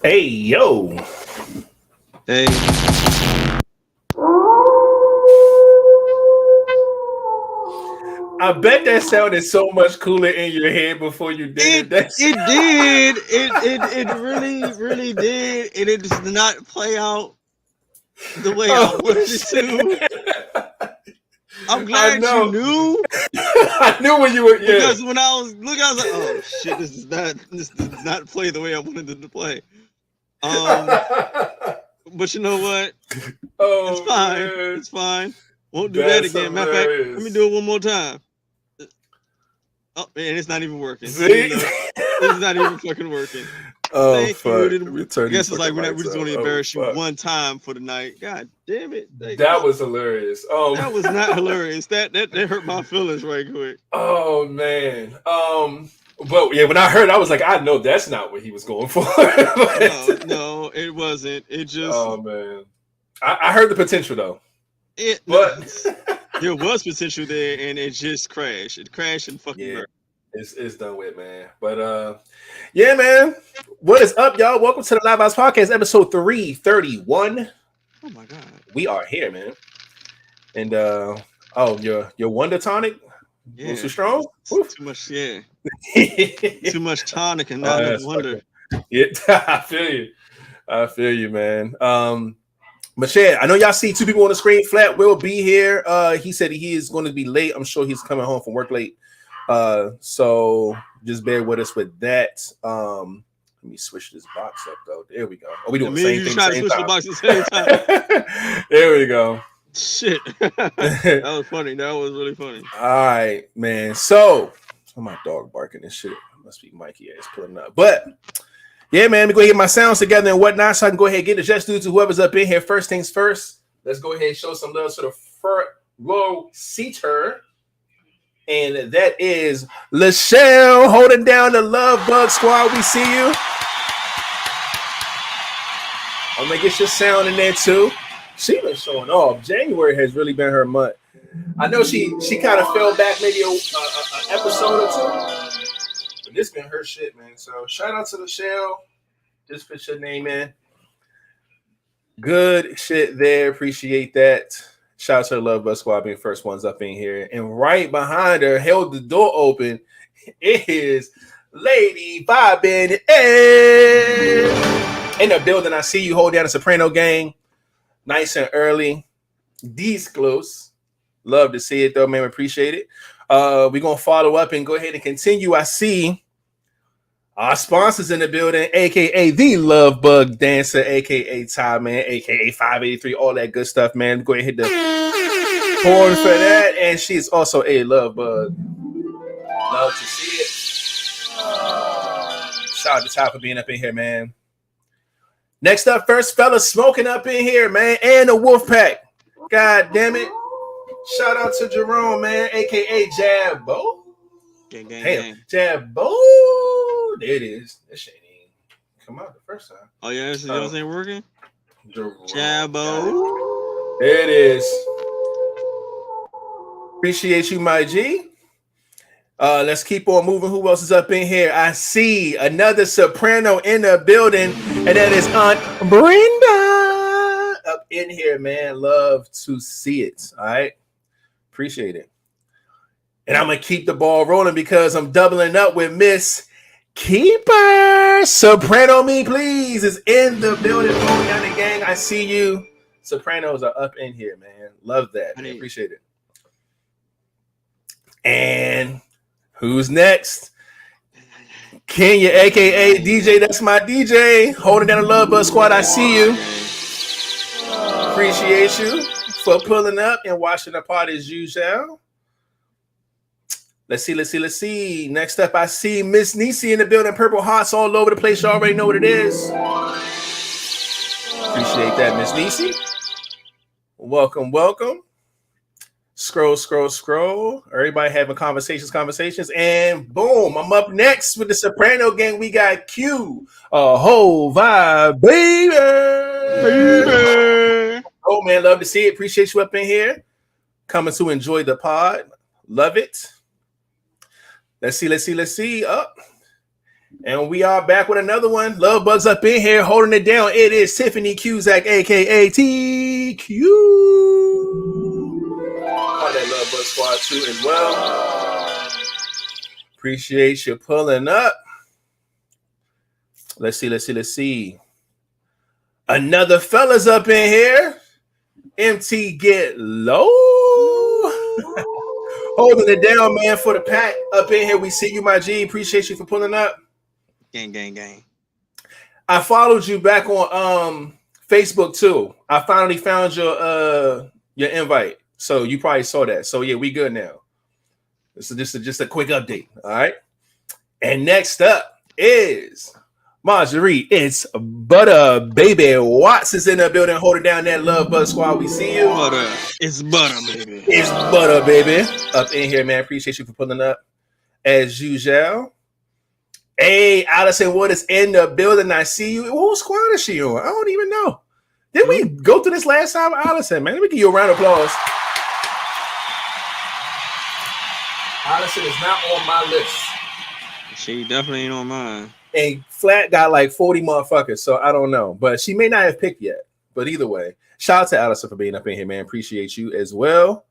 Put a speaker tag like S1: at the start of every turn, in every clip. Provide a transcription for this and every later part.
S1: Hey, yo.
S2: Hey.
S1: I bet that sounded so much cooler in your head before you did it.
S2: It did. It really did. And it does not play out the way I wanted it to. I'm glad you knew.
S1: I knew when you were,
S2: because when I was looking, I was like, oh shit, this does not play the way I wanted it to play. But you know what? It's fine. Man. It's fine. Won't do that again. Matter of fact, let me do it one more time. Oh man, it's not even working.
S1: See?
S2: It's not even fucking working.
S1: Oh,
S2: thank
S1: fuck.
S2: You. I guess it's like we're just going to embarrass you one time for the night. God damn it.
S1: That was hilarious.
S2: That was not hilarious. That hurt my feelings right quick.
S1: Oh, man. But yeah, when I heard, I was like, I know that's not what he was going for.
S2: No, it wasn't. It just.
S1: Oh, man. I heard the potential, though.
S2: There was potential there, and it just crashed. It crashed and fucking burned.
S1: It's done with, man. But yeah, man. What is up, y'all? Welcome to the VIbez Podcast, episode 331.
S2: Oh my god,
S1: we are here, man. And your Wonder Tonic, was too strong.
S2: Too much, too much tonic and not enough Wonder.
S1: Yeah, I feel you, man. But yeah, I know y'all see two people on the screen. Flat will be here. He said he is going to be late. I'm sure he's coming home from work late. So just bear with us with that. Let me switch this box up though. There we go. Oh, we doing the same thing.
S2: Try to switch the box at the same time.
S1: There we go.
S2: Shit. That was funny. That was really funny.
S1: All right, man. So my dog barking and shit. Must be Mikey ass pulling up. But yeah, man, let me go ahead and get my sounds together and whatnot so I can go ahead and get the just due to whoever's up in here. First things first, let's go ahead and show some love to the front row seater. And that is Lachelle holding down the Love Bug Squad. We see you. I'm going to get your sound in there too. She been showing off. January has really been her month. I know she kind of fell back maybe an episode or two. But this been her shit, man. So shout out to Lachelle. Just put your name in. Good shit there. Appreciate that. Shout out to the Love Bug Squad being first ones up in here. And right behind her, held the door open, is Lady VIbez. In the building, I see you hold down the Soprano gang. Nice and early. These close. Love to see it, though, man. Appreciate it. We're going to follow up and go ahead and continue. I see our sponsors in the building, a.k.a. the Love Bug Dancer, a.k.a. Ty, man, a.k.a. 583, all that good stuff, man. Go ahead and hit the horn for that. And she's also a Love Bug. Love to see it. Shout out to Ty for being up in here, man. Next up, first fella smoking up in here, man, and the Wolf Pack. God damn it. Shout out to Jerome, man, a.k.a. Jabbo. Gang. Jabbo. There it is. That shit ain't come out the first time.
S2: Oh, yeah, yours ain't working?
S1: Jerome.
S2: Jabbo.
S1: There it is. Appreciate you, my G. Let's keep on moving. Who else is up in here? I see another soprano in the building, and that is Aunt Brenda up in here, man. Love to see it. All right. Appreciate it. And I'm going to keep the ball rolling because I'm doubling up with Miss Keeper. Soprano me, please, is in the building. Going down the gang. I see you. Sopranos are up in here, man. Love that. Appreciate it. And who's next? Kenya, a.k.a. DJ. That's my DJ. Holding down the Love Bug Squad. I see you. Appreciate you for pulling up and watching the party as usual. Let's see. Next up, I see Miss Nisi in the building. Purple hearts all over the place. You already know what it is. Appreciate that, Miss Nisi. Welcome. Scroll. Everybody having conversations. And boom, I'm up next with the Soprano gang. We got Q. A whole vibe, baby. Oh, man, love to see it. Appreciate you up in here. Coming to enjoy the pod. Love it. Let's see. Up. And we are back with another one. Love Bugs up in here, holding it down. It is Tiffany 𝐻𝐸𝐴𝐾, aka TQ. All that Love Bug Squad too as well. Appreciate you pulling up. Let's see. Another fella's up in here. MT get low. Holding it down, man, for the pack up in here. We see you, my G. Appreciate you for pulling up.
S2: Gang.
S1: I followed you back on Facebook too. I finally found your invite, so you probably saw that. So yeah, we good now. This is just a quick update. All right. And next up is Marjorie. It's Butter Baby Watts is in the building, holding down that Love Bug Squad. We see you.
S2: Butter. It's Butter, baby.
S1: It's Butter Baby up in here, man. Appreciate you for pulling up as usual. Hey, Allison Wood is in the building. I see you. Whose squad is she on? I don't even know. Did we go through this last time, Allison? Man, let me give you a round of applause. Allison is not on my list.
S2: She definitely ain't on mine.
S1: And Flat got like 40 motherfuckers, so I don't know. But she may not have picked yet. But either way, shout out to Allison for being up in here, man. Appreciate you as well.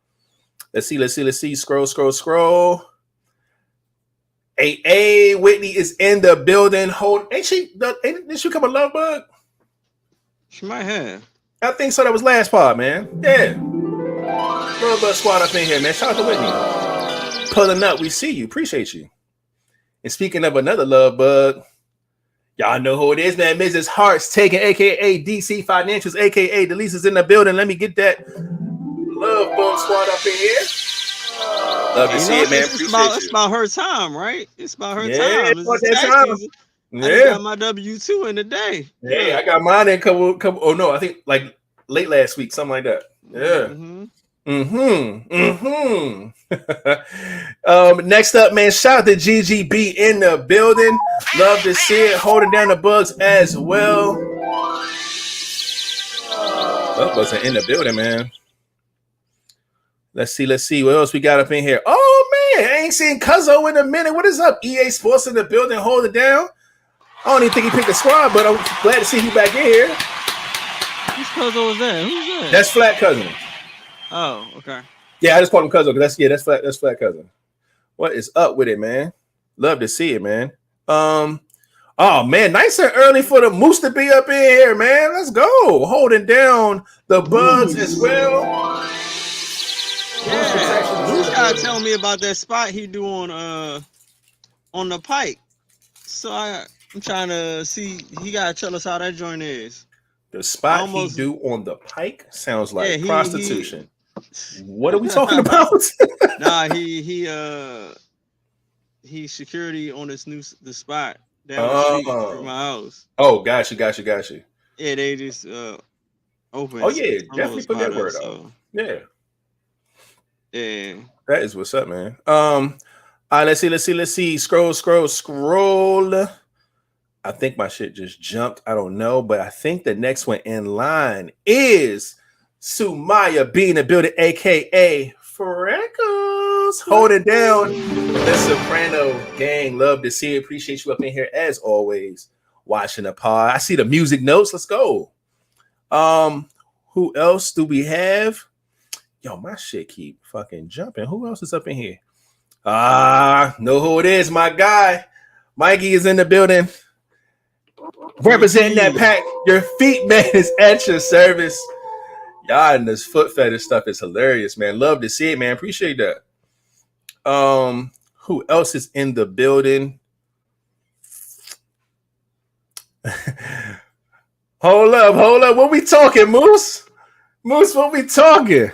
S1: Let's see. Scroll. Hey, Whitney is in the building. Didn't she come a Love Bug?
S2: She might have.
S1: I think so. That was last part, man. Yeah. Love Bug Squad up in here, man. Shout out to Whitney. Pulling up. We see you. Appreciate you. And speaking of another Love Bug, y'all know who it is, man. Mrs. Hearts taking, aka DC Financials, aka Delise is in the building. Let me get that Love Bug Squad up in here. Love to see it, man.
S2: It's about her time, right? It's about her time.
S1: It's that time.
S2: I got my W-2 in the day.
S1: Yeah, I got mine in couple. Oh no, I think like late last week, something like that. Yeah. Next up, man. Shout out to GGB in the building. Love to see it, holding down the bugs as well. Love bugs are in the building, man. Let's see what else we got up in here. Oh man, I ain't seen Cuzzo in a minute. What is up? EA Sports in the building, hold it down. I don't even think he picked a squad, but I'm glad to see you back in here.
S2: Whose Cuzzo is that? Who's that?
S1: That's Flat Cousin.
S2: Oh, okay.
S1: Yeah, I just called him Cuzzo because that's Flat Cousin. What is up with it, man? Love to see it, man. Oh man, nice and early for the Moose to be up in here, man. Let's go. Holding down the bugs as well.
S2: Yeah, Moose gotta tell me about that spot he do on the Pike. So I'm trying to see. He gotta tell us how that joint is.
S1: The spot he do on the Pike sounds like prostitution. What are we talking about?
S2: Nah, he security on the spot down the street from my house.
S1: Oh, got you.
S2: Yeah, they just open.
S1: Oh yeah, definitely put that word out. Yeah.
S2: Yeah.
S1: That is what's up, man. All right, let's see. Scroll. I think my shit just jumped. I don't know, but I think the next one in line is Sumaya being the building, aka Freckles, holding down the Soprano gang. Love to see it. Appreciate you up in here as always. Watching the pod. I see the music notes. Let's go. Who else do we have? Yo, my shit keep fucking jumping. Who else is up in here? Know who it is, my guy. Mikey is in the building. Representing that pack. Your feet, man, is at your service. Y'all and this foot fetish stuff is hilarious, man. Love to see it, man. Appreciate that. Who else is in the building? Hold up. What we talking, Moose? What we talking?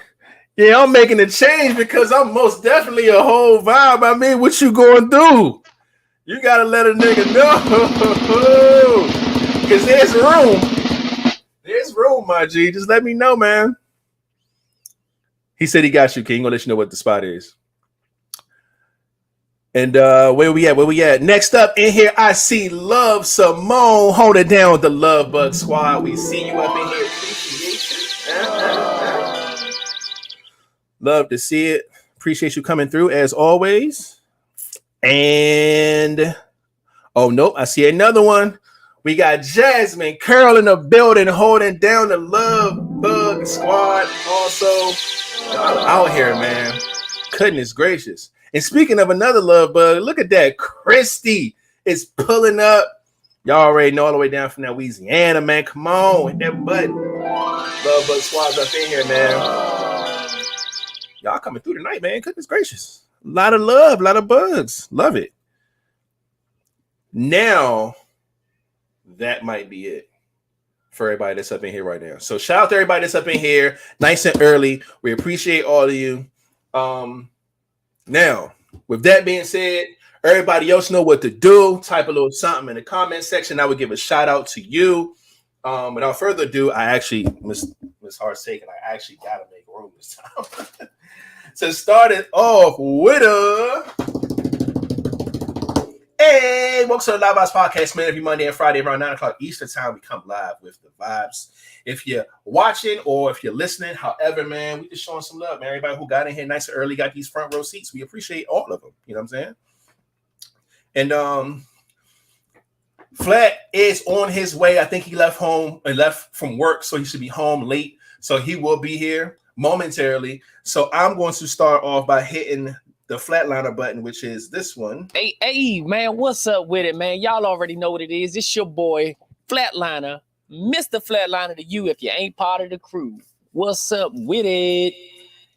S1: Yeah, I'm making a change because I'm most definitely a whole vibe. I mean, what you going through? You gotta let a nigga know. Because there's room. There's room, my G. Just let me know, man. He said he got you, King. Gonna let you know what the spot is. And where we at? Next up in here, I see Love Simone holding down the Love Bug Squad. We see you up in here. Love to see it. Appreciate you coming through as always. And Oh, nope. I see another one. We got Jasmine Curl in the building holding down the Love Bug Squad. Also, y'all out here, man. Goodness gracious. And speaking of another Love Bug, look at that. Christy is pulling up. Y'all already know all the way down from that Louisiana, man. Come on, hit that button. Love Bug Squad's up in here, man. Y'all coming through tonight, man. Goodness gracious. A lot of love, a lot of bugs. Love it. Now, that might be it for everybody that's up in here right now. So shout out to everybody that's up in here nice and early. We appreciate all of you. Now, with that being said, everybody else know what to do. Type a little something in the comment section. I would give a shout out to you. Without further ado, I actually, Miss Heart's taken, I actually got to make room this time. To start it off with hey, welcome to the LiveVibez Podcast, man. Every Monday and Friday around 9 o'clock Eastern time, we come live with the vibes. If you're watching or if you're listening, however, man, we just showing some love, man. Everybody who got in here nice and early, got these front row seats. We appreciate all of them. You know what I'm saying? And Flat is on his way. I think he left from work, so he should be home late. So he will be here momentarily. So I'm going to start off by hitting the flatliner button, which is this one.
S3: Hey, man, what's up with it, man? Y'all already know what it is. It's your boy, Flatliner, Mr. Flatliner to you if you ain't part of the crew. What's up with it?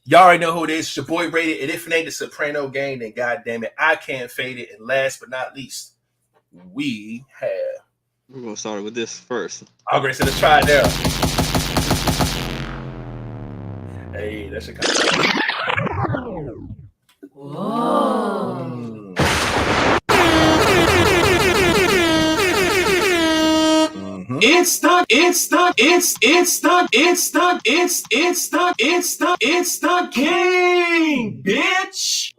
S1: Y'all already know who it is. It's your boy Rated. And if it ain't the Soprano gang, then goddamn it, I can't fade it. And last but not least, we have.
S2: We're gonna start with this first.
S1: Okay, so let's try it now. Hey, that's a kind of. Whoa. It's the king, bitch.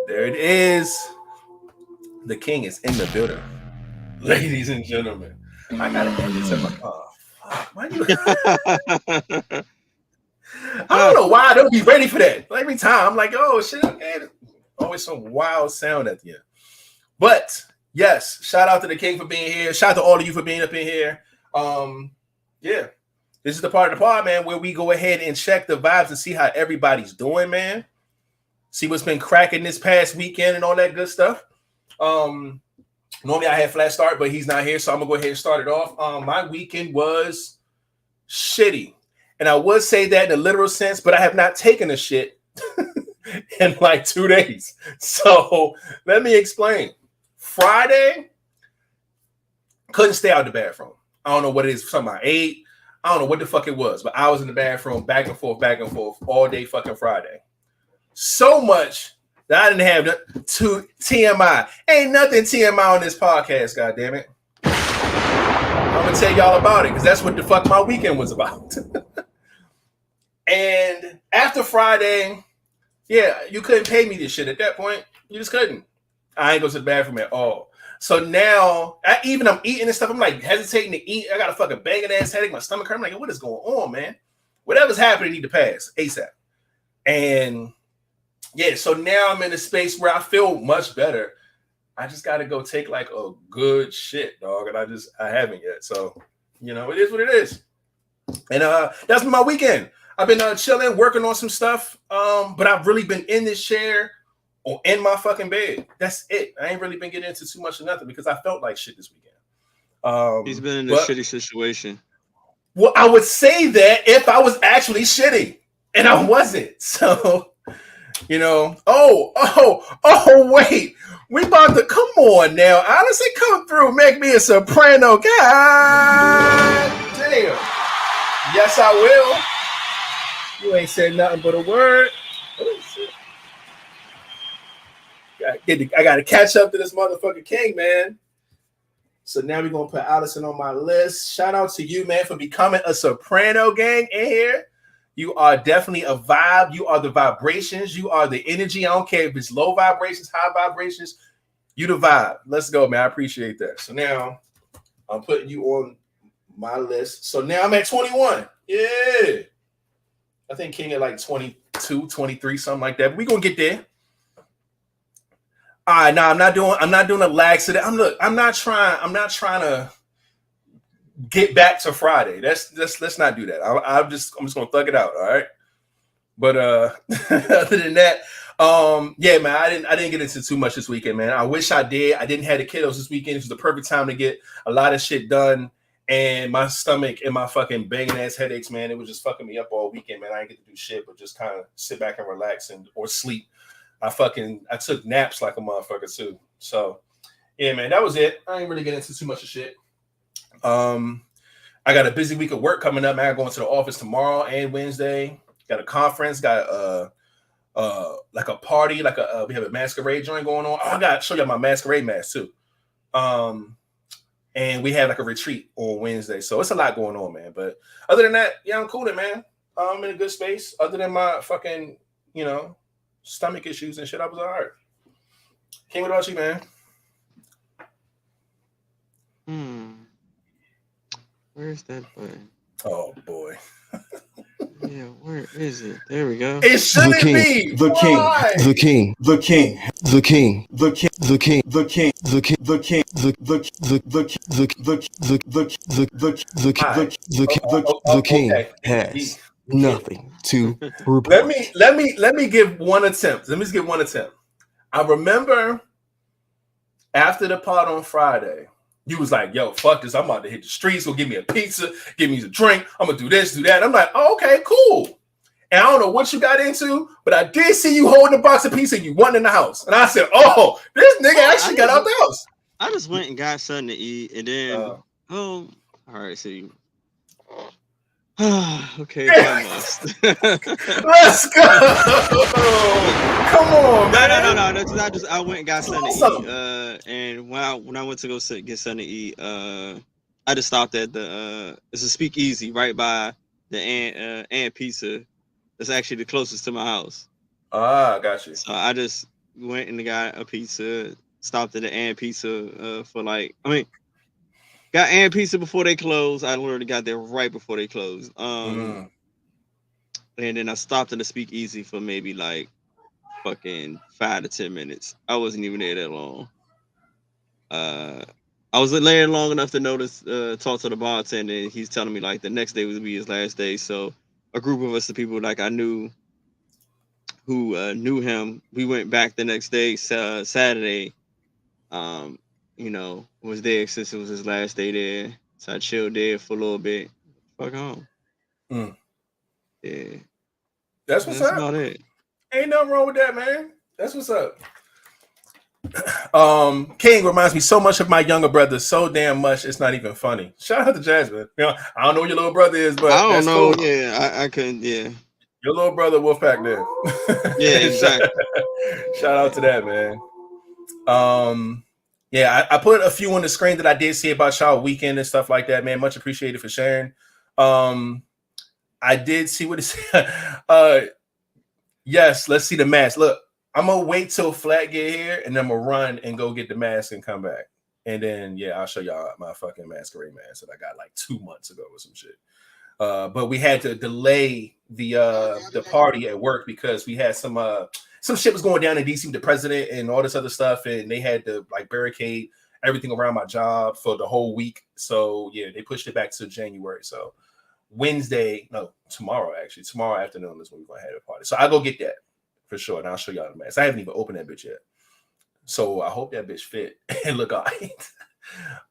S1: There it is. The king is in the building. Ladies and gentlemen. I gotta end this in my why you I don't know why I don't be ready for that. Every time I'm like, oh shit, okay. Always some wild sound at the end. But yes, shout out to the king for being here. Shout out to all of you for being up in here. Yeah, this is the part of the pod, man, where we go ahead and check the vibes and see how everybody's doing, man. See what's been cracking this past weekend and all that good stuff. Normally I had flat start, but he's not here, so I'm gonna go ahead and start it off. My weekend was shitty. And I would say that in a literal sense, but I have not taken a shit in like 2 days. So let me explain. Friday, couldn't stay out of the bathroom. I don't know what it is, something I ate. I don't know what the fuck it was, but I was in the bathroom back and forth all day fucking Friday. So much that I didn't have to TMI. Ain't nothing TMI on this podcast, goddammit. I'm gonna tell y'all about it because that's what the fuck my weekend was about. And after Friday, yeah, you couldn't pay me this shit at that point. You just couldn't. I ain't go to the bathroom at all. So now, I'm eating and stuff. I'm like hesitating to eat. I got a fucking banging ass headache. My stomach hurt. I'm like, what is going on, man? Whatever's happening need to pass ASAP. And yeah, so now I'm in a space where I feel much better. I just got to go take like a good shit, dog. And I haven't yet. So, you know, it is what it is. And that's been my weekend. I've been chilling, working on some stuff. But I've really been in this chair or in my fucking bed. That's it. I ain't really been getting into too much of nothing because I felt like shit this weekend.
S2: He's been in a shitty situation.
S1: Well, I would say that if I was actually shitty, and I wasn't. So, you know, wait. We about to come on now. Honestly, come through, make me a soprano. God damn. Yes, I will. You ain't said nothing but a word. Oh, shit. I got to catch up to this motherfucking king, man. So now we're going to put Allison on my list. Shout out to you, man, for becoming a soprano gang in here. You are definitely a vibe. You are the vibrations. You are the energy. I don't care if it's low vibrations, high vibrations. You the vibe. Let's go, man. I appreciate that. So now I'm putting you on my list. So now I'm at 21. Yeah. I think King at like 22, 23, something like that. But we're going to get there. All right, no, I'm not doing a laxative. I'm not trying to get back to Friday. Let's not do that. I'm just gonna thug it out. All right. But other than that, yeah, man, I didn't get into too much this weekend, man. I wish I did. I didn't have the kiddos this weekend. It was the perfect time to get a lot of shit done. And my stomach and my fucking banging ass headaches, man, it was just fucking me up all weekend, man. I didn't get to do shit, but just kind of sit back and relax or sleep. I took naps like a motherfucker too. So yeah, man, that was it. I ain't really get into too much of shit. I got a busy week of work coming up, man. I go into the office tomorrow and Wednesday. Got a conference, got like a party, we have a masquerade joint going on. Oh, I gotta show y'all my masquerade mask too. And we have like a retreat on Wednesday. So it's a lot going on, man. But other than that, yeah, I'm cool, man. I'm in a good space. Other than my fucking, stomach issues and shit, I was all right. King, what about you, man?
S2: Where's that button?
S1: Oh boy.
S2: Yeah, where is it? There we go.
S1: It shouldn't be
S4: the king, the king, the king, the king, the king, the king, the king, the king, the king has nothing to report.
S1: Let me give one attempt. Let me just give one attempt. I remember after the pod on Friday, you was like, yo, fuck this. I'm about to hit the streets. Go give me a pizza, give me a drink. I'm going to do this, do that. I'm like, oh, okay, cool. And I don't know what you got into, but I did see you holding a box of pizza and you wasn't in the house. And I said, oh, this nigga actually got out the house.
S2: I just went and got something to eat. And then, all right, so you... okay,
S1: let's go. Come on, man.
S2: No. I went and got something to eat. And when I went to go get something to eat, I just stopped at it's a speakeasy right by the Ant Pizza. That's actually the closest to my house.
S1: Ah, got you.
S2: So I just went and got a pizza. Stopped at the Ant Pizza got Ant Pizza before they closed. I literally got there right before they closed. And then I stopped at the speakeasy for maybe like fucking 5 to 10 minutes. I wasn't even there that long. I was there long enough to notice, talk to the bartender, and he's telling me like the next day would be his last day. So a group of us, the people like I knew who knew him, we went back the next day, Saturday. Was there since it was his last day there. So I chilled there for a little bit. Fuck home. Yeah.
S1: That's what's up.
S2: About it.
S1: Ain't nothing wrong with that, man. That's what's up. King reminds me so much of my younger brother, so damn much it's not even funny. Shout out to Jasmine. I don't know who your little brother is, but
S2: I don't
S1: that's
S2: know.
S1: Cool.
S2: Yeah, I couldn't. Yeah.
S1: Your little brother Wolfpack there.
S2: Yeah, exactly.
S1: Shout out to that, man. Yeah, I put a few on the screen that I did see about y'all weekend and stuff like that, man. Much appreciated for sharing. I did see what it said. Yes, let's see the mask. Look, I'm gonna wait till Flat get here, and then I'm gonna run and go get the mask and come back. And then, yeah, I'll show y'all my fucking masquerade mask that I got like 2 months ago or some shit. But we had to delay the party at work because we had some shit was going down in DC with the president and all this other stuff, and they had to like barricade everything around my job for the whole week. So yeah, they pushed it back to January. So tomorrow afternoon is when we're gonna have a party. So I'll go get that for sure, and I'll show y'all the mask. I haven't even opened that bitch yet, so I hope that bitch fit and look all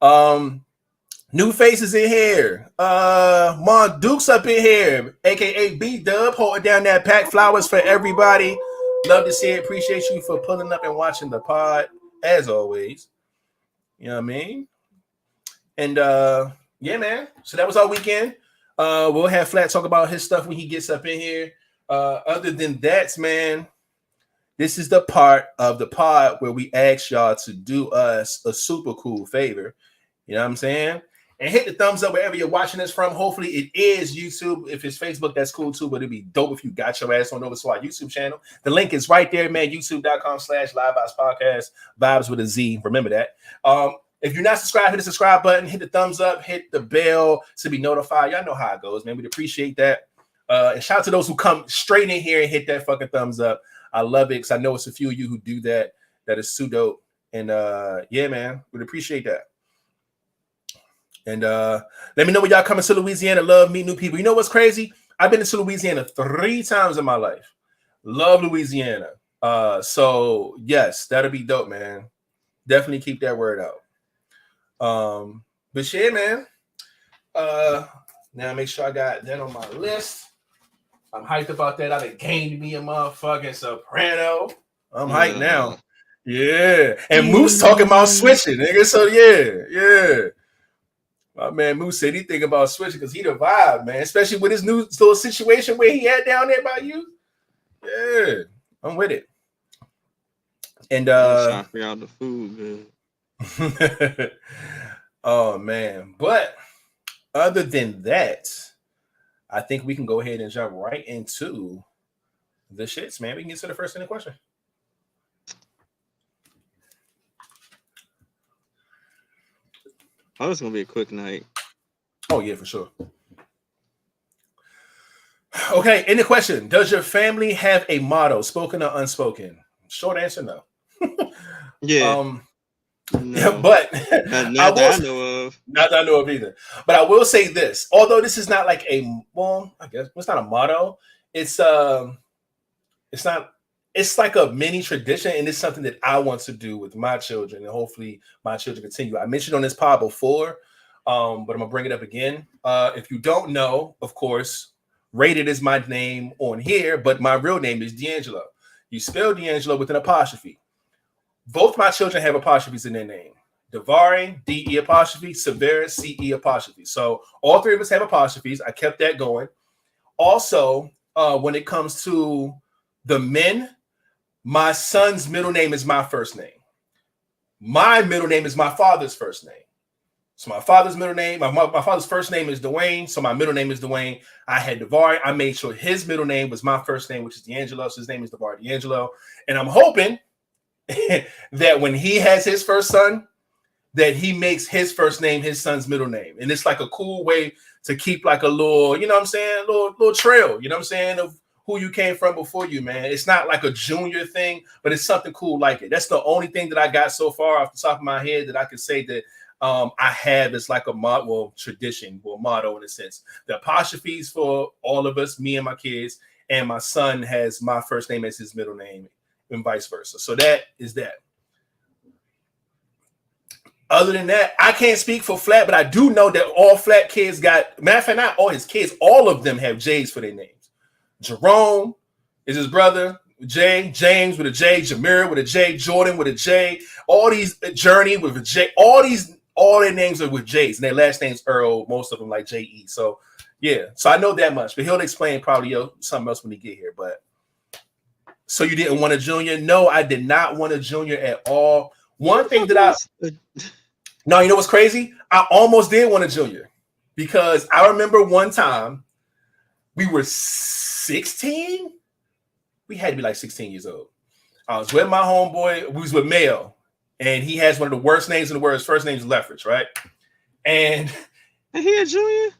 S1: right. New faces in here. Mon Duke's up in here, aka B Dub, holding down that pack. Flowers for everybody. Love to see it. Appreciate you for pulling up and watching the pod as always. You know what I mean? And yeah, man. So that was our weekend. We'll have Flat talk about his stuff when he gets up in here. Other than that, man, this is the part of the pod where we ask y'all to do us a super cool favor. You know what I'm saying? And hit the thumbs up wherever you're watching this from. Hopefully it is YouTube. If it's Facebook, that's cool too. But it'd be dope if you got your ass on over to our YouTube channel. The link is right there, man. YouTube.com/LiveVibezPodcast. Vibes with a Z. Remember that. If you're not subscribed, hit the subscribe button, hit the thumbs up, hit the bell to be notified. Y'all know how it goes, man. We'd appreciate that. And shout out to those who come straight in here and hit that fucking thumbs up. I love it because I know it's a few of you who do that. That is so dope. And yeah, man, would appreciate that. And let me know when y'all coming to Louisiana. Love meet new people. You know what's crazy? I've been to Louisiana 3 times in my life. Love Louisiana. So yes, that'll be dope, man. Definitely keep that word out. But yeah, man. Now make sure I got that on my list. I'm hyped about that. I done gained me a motherfucking soprano. I'm hyped now. Yeah. And Moose talking about switching, nigga. So yeah. My man Moose said he think about switching because he the vibe, man. Especially with his new little situation where he had down there by you. Yeah, I'm with it. And
S2: trying to figure out the food,
S1: man. Oh man. But other than that, I think we can go ahead and jump right into the shits, man. We can get to the first question.
S2: Oh, it's gonna be a quick night.
S1: Oh yeah, for sure. Okay, in the question, does your family have a motto, spoken or unspoken? Short answer, no.
S2: Yeah.
S1: No. But
S2: not that I know of.
S1: Not that I know of either. But I will say this, although this is not like I guess it's not a motto. It's like a mini tradition, and it's something that I want to do with my children, and hopefully my children continue. I mentioned on this pod before, but I'm gonna bring it up again. If you don't know, of course, Rated is my name on here, but my real name is D'Angelo. You spell D'Angelo with an apostrophe. Both my children have apostrophes in their name. Davari, D-E apostrophe, Severus, C-E apostrophe. So all 3 of us have apostrophes. I kept that going. Also, when it comes to the men, my son's middle name is my first name. My middle name is my father's first name. So my father's middle name, my father's first name is Dwayne. So my middle name is Dwayne. I had Davari. I made sure his middle name was my first name, which is D'Angelo. So his name is Davari D'Angelo. And I'm hoping that when he has his first son, that he makes his first name his son's middle name. And it's like a cool way to keep like a little, you know what I'm saying, little trail, you know what I'm saying, of who you came from before you, man. It's not like a junior thing, but it's something cool like it. That's the only thing that I got so far off the top of my head that I can say that I have is like a tradition or motto in a sense. The apostrophes for all of us, me and my kids, and my son has my first name as his middle name and vice versa. So that is that. Other than that, I can't speak for Flat, but I do know that all Flat kids got, matter of fact, not all his kids, all of them have J's for their names. Jerome is his brother, J, James with a J, Jameer with a J, Jordan with a J, all these, Journey with a J, all their names are with J's, and their last name's Earl, most of them like J.E. So, yeah, so I know that much, but he'll explain probably something else when he get here. But so you didn't want a junior? No, I did not want a junior at all. One thing that no, you know what's crazy? I almost did want a junior because I remember one time we were 16. We had to be like 16 years old. I was with my homeboy. We was with Mayo, and he has one of the worst names in the world. His first name is Leffridge, right? And
S2: he a junior?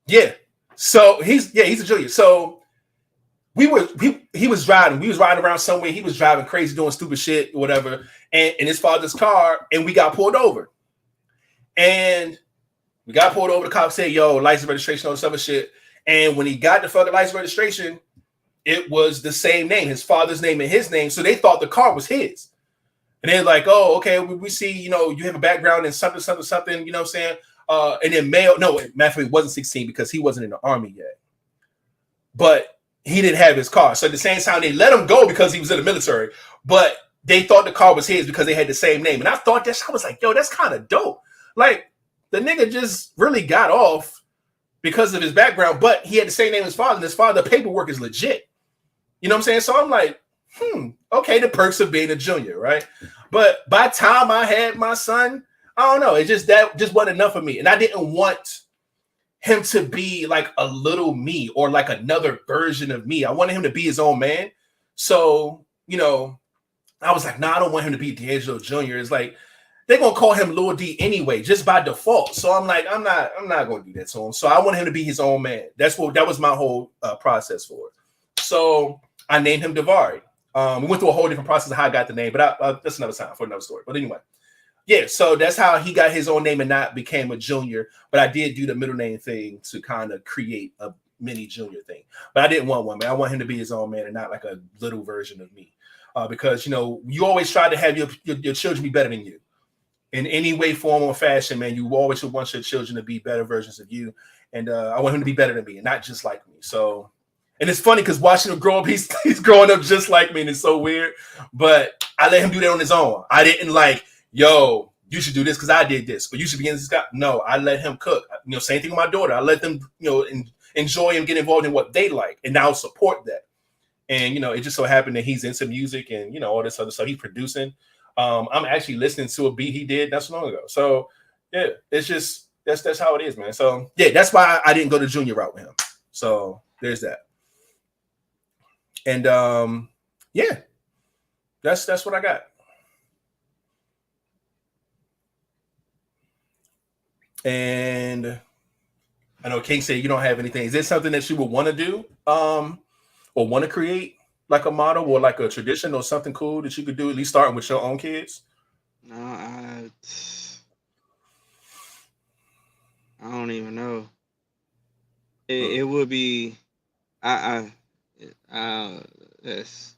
S1: Yeah. So he's a junior. So he was driving. We was riding around somewhere. He was driving crazy, doing stupid shit, whatever. And in his father's car, and we got pulled over. And we got pulled over. The cop said, "Yo, license registration on some shit." And when he got the fucking license registration, it was the same name, his father's name and his name. So they thought the car was his. And they're like, "Oh, okay, we see, you have a background in something, you know what I'm saying?" And then matter of fact, he wasn't 16 because he wasn't in the army yet. But he didn't have his car. So at the same time, they let him go because he was in the military. But they thought the car was his because they had the same name. And I thought I was like, yo, that's kind of dope. Like, the nigga just really got off because of his background, but he had the same name as his father, and his father, the paperwork is legit. You know what I'm saying? So I'm like, okay, the perks of being a junior, right? But by the time I had my son, I don't know. That just wasn't enough for me. And I didn't want him to be like a little me or like another version of me. I wanted him to be his own man. So, I was like, I don't want him to be D'Angelo Jr. It's like, they're going to call him Lil D anyway, just by default. So I'm like, I'm not going to do that to him. So I want him to be his own man. That was my whole process for it. So I named him Davari. We went through a whole different process of how I got the name, but that's another time for another story. But anyway, yeah, so that's how he got his own name and not became a junior. But I did do the middle name thing to kind of create a mini junior thing. But I didn't want one, man. I want him to be his own man and not like a little version of me. Because, you know, you always try to have your children be better than you. In any way, form, or fashion, man, you always want your children to be better versions of you. And I want him to be better than me and not just like me. So, and it's funny because watching him grow up, he's growing up just like me, and it's so weird. But I let him do that on his own. I didn't like, yo, you should do this because I did this, or you should be in this guy. No, I let him cook. You know, same thing with my daughter. I let them, you know, enjoy and get involved in what they like, and I'll support that. And, you know, it just so happened that he's into music and, you know, all this other stuff he's producing. I'm actually listening to a beat he did not so long ago. So, yeah, it's just, that's how it is, man. So, yeah, that's why I didn't go the junior route with him. So, there's that. And, yeah, that's what I got. And I know King said you don't have anything. Is there something that you would want to do or want to create, like a model or like a tradition or something cool that you could do, at least starting with your own kids?
S2: No, I don't even know. It would be it's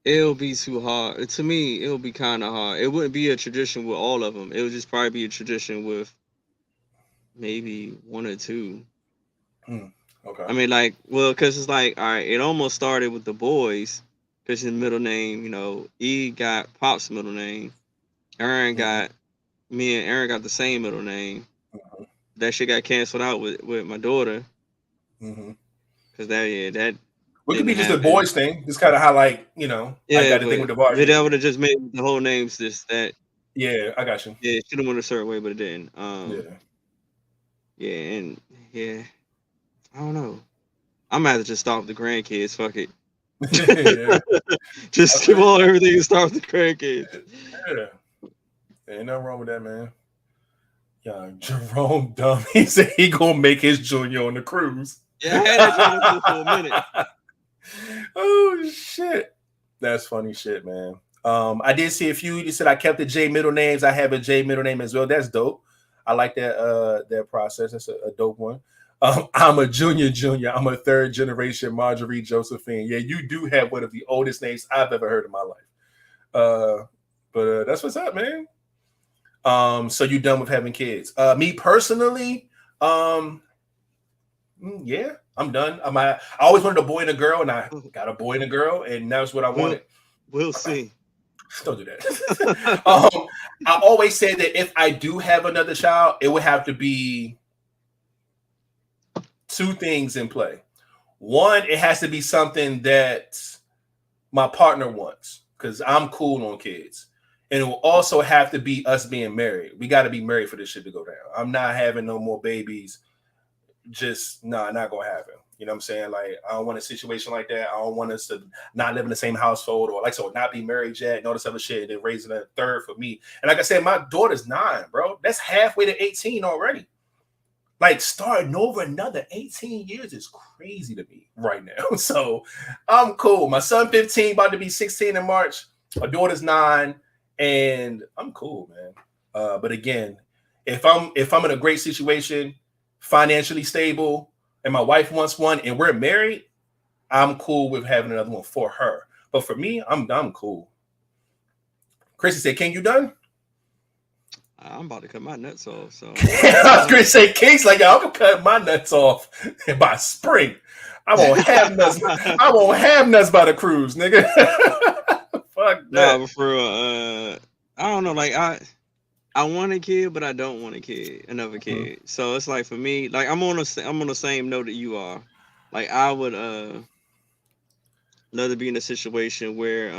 S2: it'll be too hard. To me, it'll be kind of hard. It wouldn't be a tradition with all of them. It would just probably be a tradition with maybe one or two.
S1: Okay.
S2: I mean, like, well, because it's like, all right, it almost started with the boys, because his middle name, you know, E got Pop's middle name. Aaron got, me and Aaron got the same middle name. That shit got canceled out with my daughter. Because that
S1: Well, it could be just a boys thing. It's kind of how, like, you know, I got the thing with the bar.
S2: That would have just made the whole names that.
S1: Yeah, I got you.
S2: Yeah, it should have went a certain way, but it didn't.
S1: Yeah,
S2: I don't know. I'm gonna have to just start with the grandkids. Fuck it. Just skip all everything and start with the grandkids.
S1: Yeah. Ain't nothing wrong with that, man. Yeah, Jerome dumb. He said he gonna make his junior on the cruise.
S2: Yeah, I had that for a minute.
S1: Oh shit. That's funny shit, man. I did see a few. You said I kept the J middle names. I have a J middle name as well. That's dope. I like that process. That's a dope one. I'm a junior. I'm a third generation Marjorie Josephine. Yeah, you do have one of the oldest names I've ever heard in my life. But that's what's up, man. So you done with having kids? Me personally, yeah, I'm done. I always wanted a boy and a girl, and I got a boy and a girl, and that's what I wanted.
S2: We'll see.
S1: Don't do that. I always say that if I do have another child, it would have to be two things in play. One, it has to be something that my partner wants, because I'm cool on kids. And it will also have to be us being married. We got to be married for this shit to go down. I'm not having no more babies. Just, not going to happen. You know what I'm saying? Like, I don't want a situation like that. I don't want us to not live in the same household or like, so not be married yet and all this other shit. And then raising a third for me. And like I said, my daughter's 9, bro. That's halfway to 18 already. Like, starting over another 18 years is crazy to me right now. So I'm cool. My son 15, about to be 16 in March. My daughter's 9, and I'm cool, man. But again, if I'm in a great situation, financially stable, and my wife wants one, and we're married, I'm cool with having another one for her. But for me, I'm cool. Chrissy said, "King, you done?"
S2: I'm about to cut my nuts off. So
S1: I was gonna say, King's like, I'm gonna cut my nuts off by spring. I won't have nuts. I won't have nuts by the cruise, nigga. Fuck that.
S2: No, but for I don't know. Like I want a kid, but I don't want another kid. So it's like for me, like I'm on the same note that you are. Like I would love to be in a situation where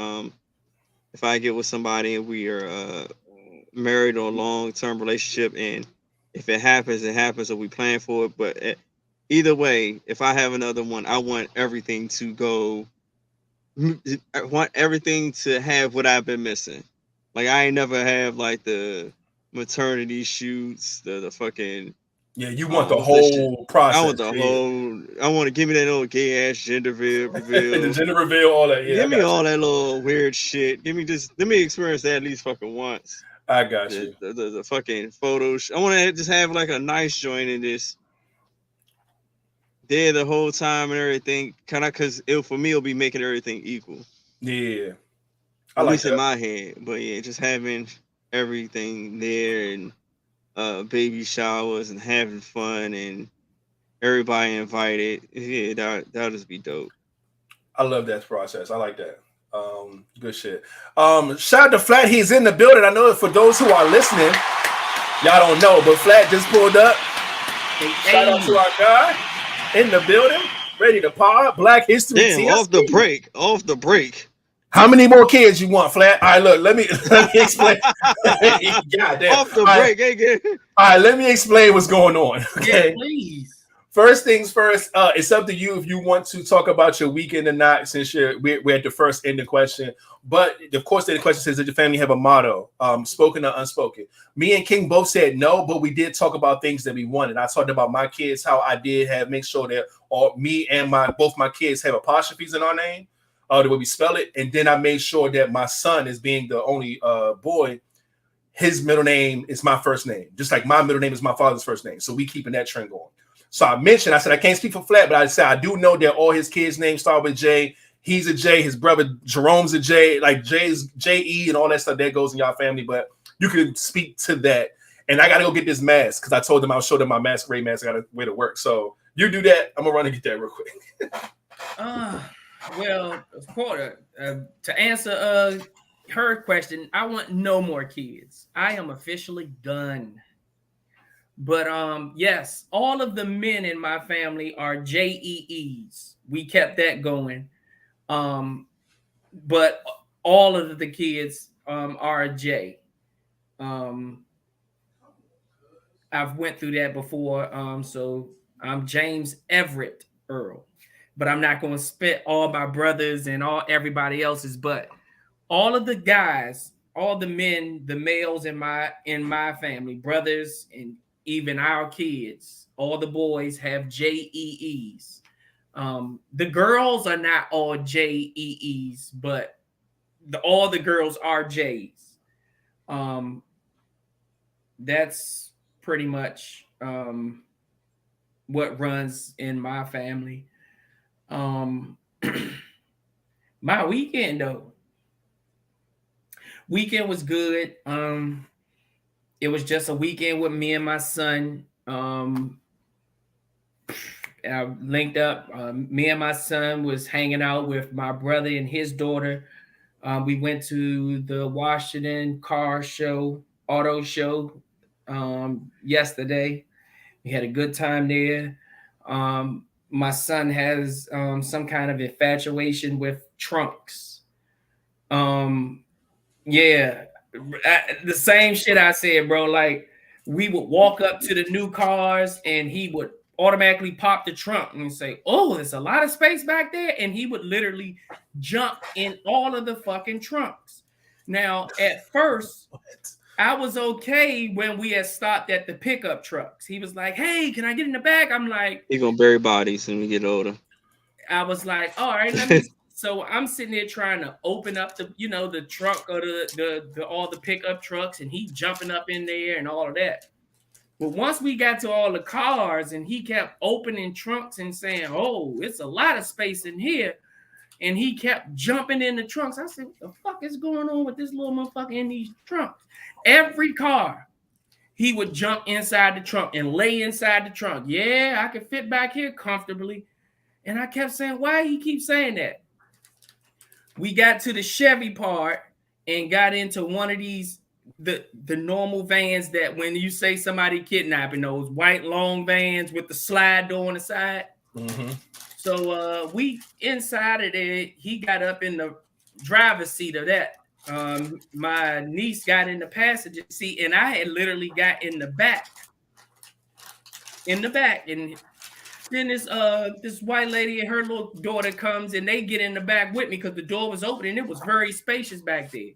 S2: if I get with somebody and we are married or a long-term relationship, and if it happens, it happens, or we plan for it. But either way, if I have another one, I want everything to go. I want everything to have what I've been missing. Like I ain't never have like the maternity shoots, the fucking
S1: Yeah, you want the whole process.
S2: I want the whole. I want to give me that little gay ass gender reveal.
S1: The gender reveal, all that. Yeah,
S2: give me all that little weird shit. Give me just. Let me experience that at least fucking once.
S1: I got you.
S2: The fucking photos. I want to just have like a nice joint in this. There the whole time and everything, kind of, because for me it'll be making everything equal.
S1: Yeah,
S2: at least in my head. But yeah, just having everything there and baby showers and having fun and everybody invited. Yeah, that'll just be dope.
S1: I love that process. I like that. Good shit. Shout out to Flat. He's in the building. I know for those who are listening, y'all don't know, but Flat just pulled up. Shout out to our guy in the building, ready to pod. Black History.
S2: Damn, off the break.
S1: How many more kids you want, Flat? All right, look, let me explain. God damn.
S2: Off the break, again.
S1: All right, let me explain what's going on. Okay,
S3: yeah, please.
S1: First things first, it's up to you if you want to talk about your weekend or not, since we're at the first end of the question. But of course, the question says, did your family have a motto, spoken or unspoken? Me and King both said no, but we did talk about things that we wanted. I talked about my kids, how I did make sure that me and both my kids have apostrophes in our name, the way we spell it. And then I made sure that my son, as being the only boy, his middle name is my first name, just like my middle name is my father's first name. So we keeping that trend going. So I said, I can't speak for Flat, but I said, I do know that all his kids' names start with J. He's a J. His brother Jerome's a J. Like J's J.E. and all that stuff that goes in y'all family. But you can speak to that. And I got to go get this mask because I told them I'll show them my masquerade mask. I got to wear to work. So you do that. I'm going to run and get that real quick.
S5: Well, of course, to answer her question, I want no more kids. I am officially done. But yes, all of the men in my family are JEEs. We kept that going. But all of the kids are a J. I've went through that before. So I'm James Everett Earl. But I'm not going to spit all my brothers and everybody else's, but all of the guys, all the men, the males in my family, brothers and even our kids, all the boys have JEEs. The girls are not all JEEs, but all the girls are J's. That's pretty much what runs in my family. My weekend though. Weekend was good. It was just a weekend with me and my son. I linked up. Me and my son was hanging out with my brother and his daughter. We went to the Washington auto show yesterday. We had a good time there. My son has some kind of infatuation with trunks. Yeah. The same shit I said, bro. Like, we would walk up to the new cars and he would automatically pop the trunk and say, oh, there's a lot of space back there. And he would literally jump in all of the fucking trunks. Now, at first, I was okay when we had stopped at the pickup trucks. He was like, hey, can I get in the back? I'm like,
S2: you're going to bury bodies when we get older.
S5: I was like, all right, let me. So I'm sitting there trying to open up the trunk or the all the pickup trucks, and he jumping up in there and all of that. But once we got to all the cars and he kept opening trunks and saying, oh, it's a lot of space in here. And he kept jumping in the trunks. I said, what the fuck is going on with this little motherfucker in these trunks? Every car, he would jump inside the trunk and lay inside the trunk. Yeah, I can fit back here comfortably. And I kept saying, why he keep saying that? We got to the Chevy part and got into one of these, the normal vans that when you say somebody kidnapping, those white long vans with the slide door on the side.
S1: Mm-hmm.
S5: So we inside of it, he got up in the driver's seat of that. My niece got in the passenger seat and I had literally got in the back. And then this white lady and her little daughter comes and they get in the back with me because the door was open and it was very spacious back there.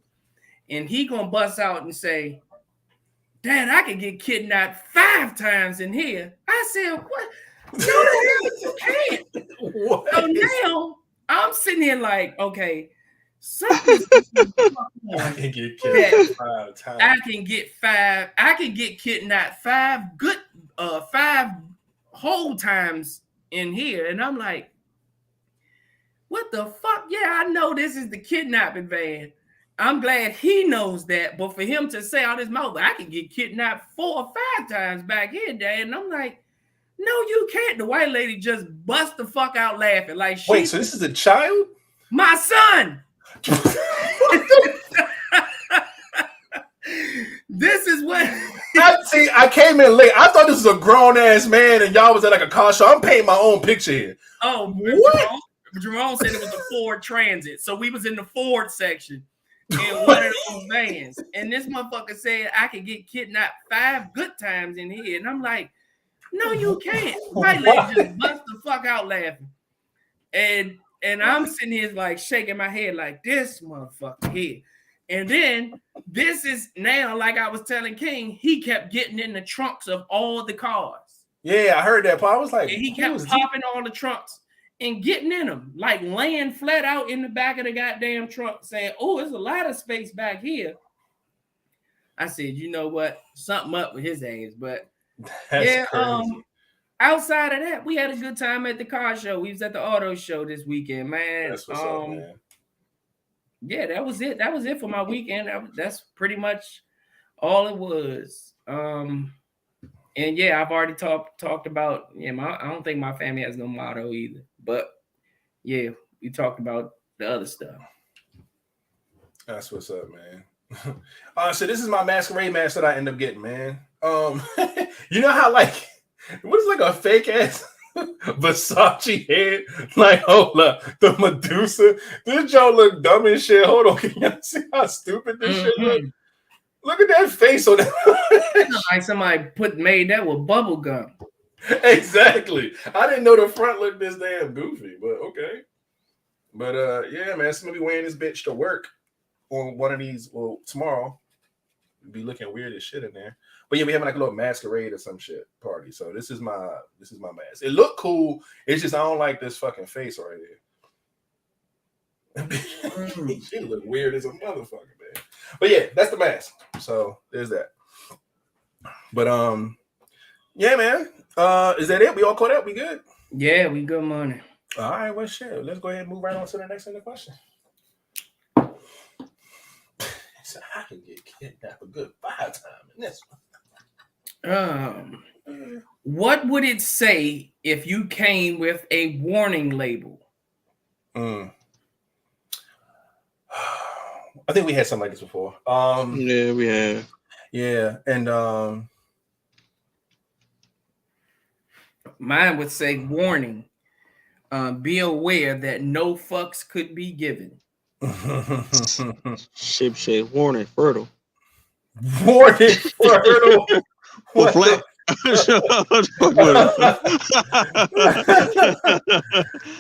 S5: And he gonna bust out and say, Dad, I could get kidnapped 5 times in here. I said, what? No, the hell you can't.
S1: What?
S5: So now I'm sitting here like, okay, something's
S1: I can get kidnapped 5 times.
S5: I can get kidnapped 5 whole times in here. And I'm like, what the fuck? Yeah, I know this is the kidnapping van. I'm glad he knows that. But for him to say out his mouth, I can get kidnapped 4 or 5 times back here, Dad. And I'm like, no, you can't. The white lady just bust the fuck out laughing. Like,
S1: wait, so this is a child?
S5: My son. This is what
S1: I came in late. I thought this was a grown ass man and y'all was at like a car show. I'm painting my own picture here.
S5: Oh, what? Jerome said it was a Ford Transit. So we was in the Ford section in one of those vans. And this motherfucker said I could get kidnapped 5 good times in here. And I'm like, no, you can't. White lady just bust the fuck out laughing. And I'm sitting here like shaking my head like this motherfucker here. And then this is now, like I was telling King, he kept getting in the trunks of all the cars.
S1: Yeah, I heard that part. I was like,
S5: and he kept popping all the trunks and getting in them, like laying flat out in the back of the goddamn trunk, saying, "Oh, there's a lot of space back here." I said, "You know what? Something up with his ass." But
S1: that's crazy.
S5: Outside of that, we had a good time at the car show. We was at the auto show this weekend, man.
S1: That's what's up, man.
S5: Yeah, that was it. That was it for my weekend. That's pretty much all it was. And yeah, I've already talked about. Yeah, I don't think my family has no motto either. But yeah, we talked about the other stuff.
S1: That's what's up, man. So this is my masquerade mask that I end up getting, man. You know how like what is like a fake ass Versace head? Like, hold up, the Medusa. This Joe look dumb as shit. Hold on, can y'all see how stupid this shit look? Look at that face on that.
S5: Like somebody made that with bubble gum.
S1: Exactly. I didn't know the front looked this damn goofy, but okay. But yeah, man, somebody wearing this bitch to work on one of these. Well, tomorrow, be looking weird as shit in there. But yeah, we having like a little masquerade or some shit party. So this is my mask. It looked cool. It's just I don't like this fucking face right here. She look weird as a motherfucker, man. But yeah, that's the mask. So there's that. But yeah, man. Is that it? We all caught up? We good?
S5: Yeah, we good money.
S1: All right, well shit. Let's go ahead and move right on to the next question. So I can get kidnapped a good 5 times in this one.
S5: What would it say if you came with a warning label?
S1: I think we had something like this before.
S2: Yeah, we have.
S1: Yeah, and
S5: mine would say warning. Be aware that no fucks could be given.
S2: Ship warning fertile.
S1: Warning fertile.
S2: What flat?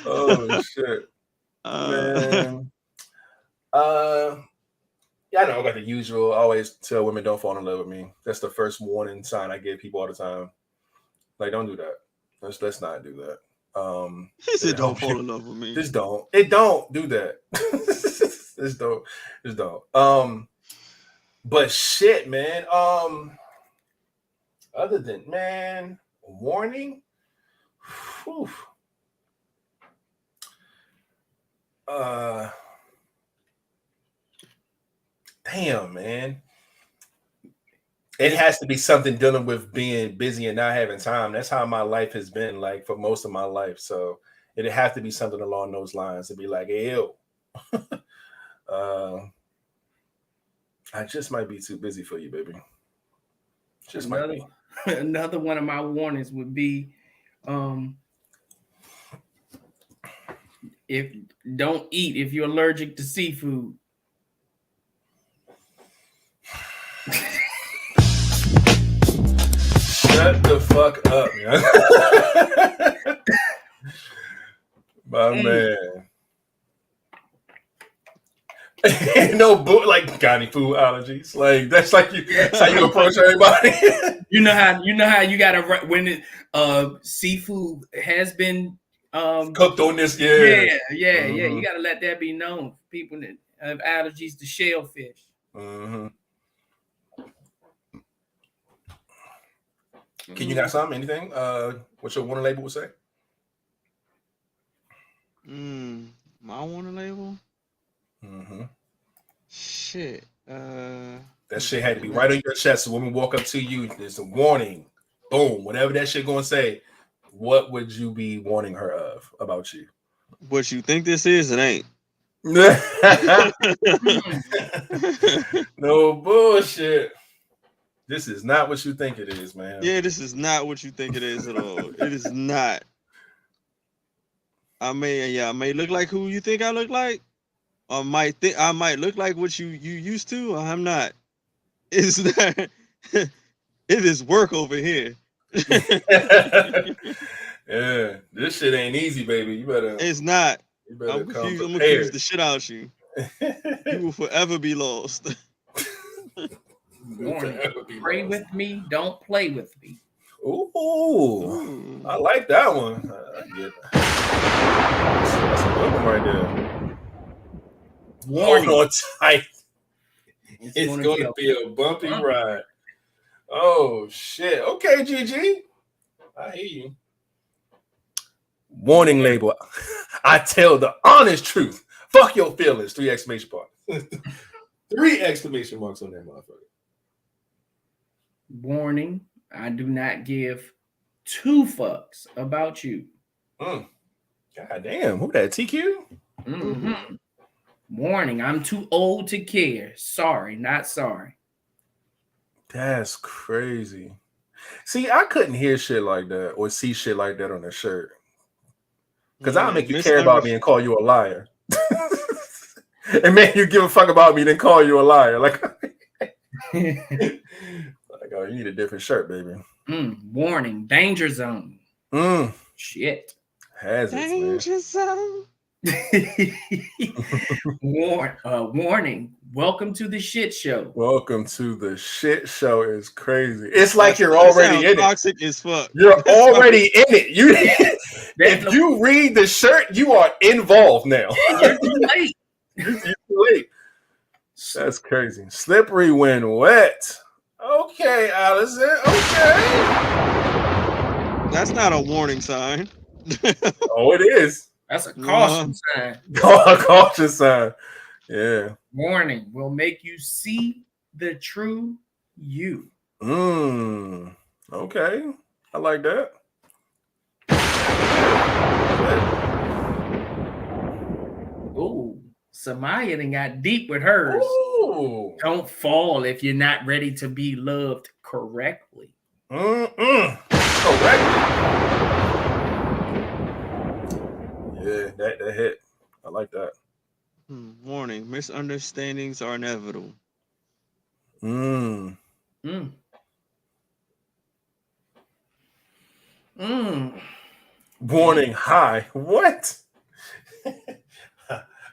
S1: Oh shit. Man. Yeah, I know I got the usual. I always tell women don't fall in love with me. That's the first warning sign I give people all the time. Like, don't do that. Let's not do that.
S2: He said don't fall in love with me.
S1: Just don't. It don't do that. Just don't. But shit, man. Other than man, warning. Whew. Damn, man. It has to be something dealing with being busy and not having time. That's how my life has been, like, for most of my life. So it'd have to be something along those lines to be like, hey, yo. I just might be too busy for you, baby. Just might be.
S5: Another one of my warnings would be don't eat if you're allergic to seafood.
S1: Shut the fuck up, man. My man. No book like got any food allergies. Like that's like that's how you approach everybody.
S5: You know how you gotta when it seafood has been
S1: cooked on this.
S5: Yeah. You gotta let that be known. People that have allergies to shellfish.
S1: Can you got something? Anything? What your warning label would say?
S2: My warning label? Shit.
S1: That shit had to be right on your chest. So when we walk up to you, there's a warning. Boom. Whatever that shit gonna say, what would you be warning her of about you?
S2: What you think this is, it ain't.
S1: No bullshit. This is not what you think it is, man.
S2: Yeah, this is not what you think it is at all. It is not. I may look like who you think I look like. I might look like what you used to, or I'm not. It's that it is work over here.
S1: Yeah, this shit ain't easy, baby. You better.
S2: It's not.
S1: You better
S2: I'm gonna confuse the shit out you. You will forever be lost.
S5: Warning. Pray with me, don't play with me.
S1: Ooh. I like that one. I get that. That's a good one right there.
S5: Warning.
S1: Hold on tight. It's gonna be a bumpy ride. Oh shit. Okay, GG. I hear you. Warning label. I tell the honest truth. Fuck your feelings. 3 exclamation marks. 3 exclamation marks on that motherfucker.
S5: Warning. I do not give 2 fucks about you.
S1: God damn. Who that? TQ?
S5: Warning. I'm too old to care. Sorry, not sorry.
S1: That's crazy. See, I couldn't hear shit like that or see shit like that on a shirt. Because I'll make you care about me and call you a liar. And make you give a fuck about me, then call you a liar. Like, oh, you need a different shirt, baby.
S5: Warning, danger zone. Shit.
S2: Danger zone.
S5: Warning, welcome to the shit show.
S1: Welcome to the shit show is crazy. It's like you're already in it.
S2: Toxic as fuck.
S1: You're already in it. If you read the shirt, you are involved now.
S5: You're too late.
S1: You're too late. That's crazy. Slippery when wet. Okay, Allison. Okay.
S2: That's not a warning sign.
S1: Oh, it is.
S5: That's a caution sign.
S1: A caution sign. Yeah.
S5: Warning will make you see the true you.
S1: Okay. I like that.
S5: Ooh. Samaya done got deep with hers.
S1: Ooh.
S5: Don't fall if you're not ready to be loved correctly.
S1: Correctly. Yeah, that hit. I like that.
S2: Warning, misunderstandings are inevitable.
S1: Warning, hi. What?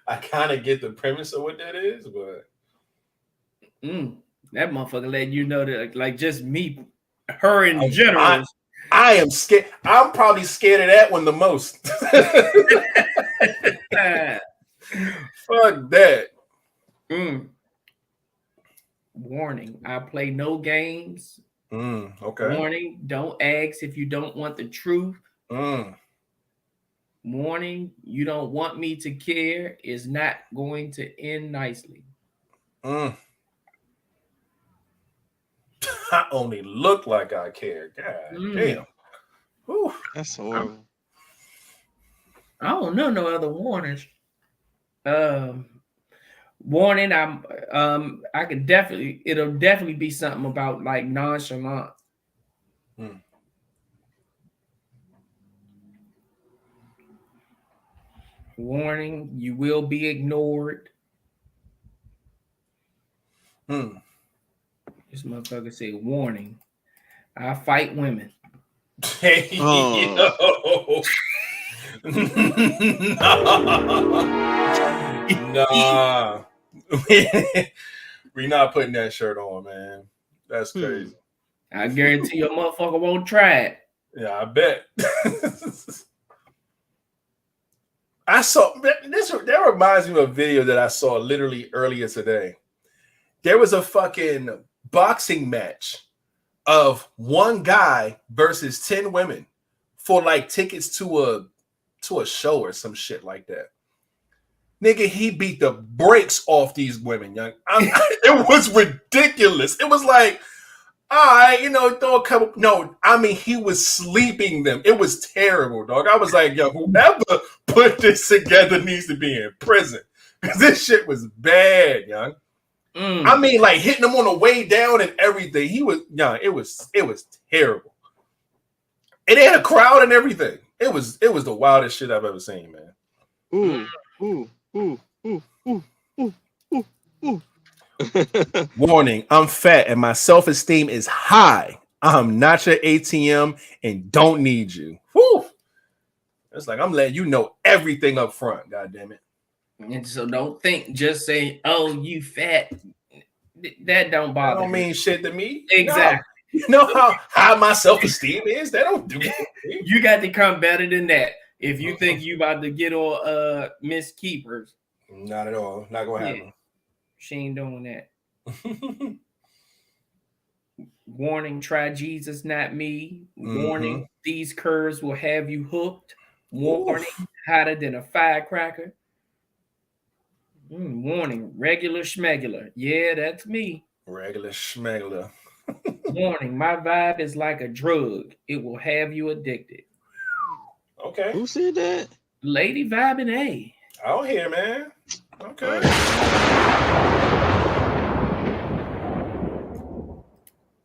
S1: I kind of get the premise of what that is, but
S5: that motherfucker let you know that, like, just me, her in general.
S1: I am scared. I'm probably scared of that one the most. Fuck that.
S5: Warning, I play no games.
S1: Okay.
S5: Warning, don't ask if you don't want the truth. Warning, you don't want me to care is not going to end nicely.
S1: I only look like I care. God damn. Whew.
S2: That's horrible.
S5: I don't know no other warnings. Warning, I could definitely, it'll definitely be something about like nonchalant. Warning, you will be ignored. This motherfucker said, warning, I fight women.
S1: Nah. We not putting that shirt on, man. That's crazy.
S5: I guarantee your motherfucker won't try it.
S1: Yeah, I bet. I saw this. That reminds me of a video that I saw literally earlier today. There was a fucking boxing match of one guy versus 10 women for like tickets to a show or some shit like that. Nigga, he beat the brakes off these women, young. It was ridiculous. It was like, all right, you know, throw a couple. No, I mean, he was sleeping them. It was terrible, dog. I was like, yo, whoever put this together needs to be in prison. Because this shit was bad, young. I mean, like hitting him on the way down and everything. He was, young. It was terrible. And they had a crowd and everything. It was the wildest shit I've ever seen, man. Warning, I'm fat and my self-esteem is high. I'm not your ATM and don't need you. Whew. It's like I'm letting you know everything up front. God damn it.
S5: And so don't think just saying, oh, you fat. That don't bother.
S1: That don't mean shit to me.
S5: Exactly.
S1: No. You know how high my self-esteem is? That don't do it.
S5: You got to come better than that. If you think you about to get on Miss Keepers.
S1: Not at all. Not gonna happen.
S5: She ain't doing that. Warning, try Jesus, not me. Warning, these curves will have you hooked. Warning, hotter than a firecracker. Warning, regular schmegular. Yeah, that's me.
S1: Regular schmegular.
S5: Warning, my vibe is like a drug. It will have you addicted.
S1: Okay.
S2: Who said that?
S5: Lady vibing A.
S1: Out here, man. Okay.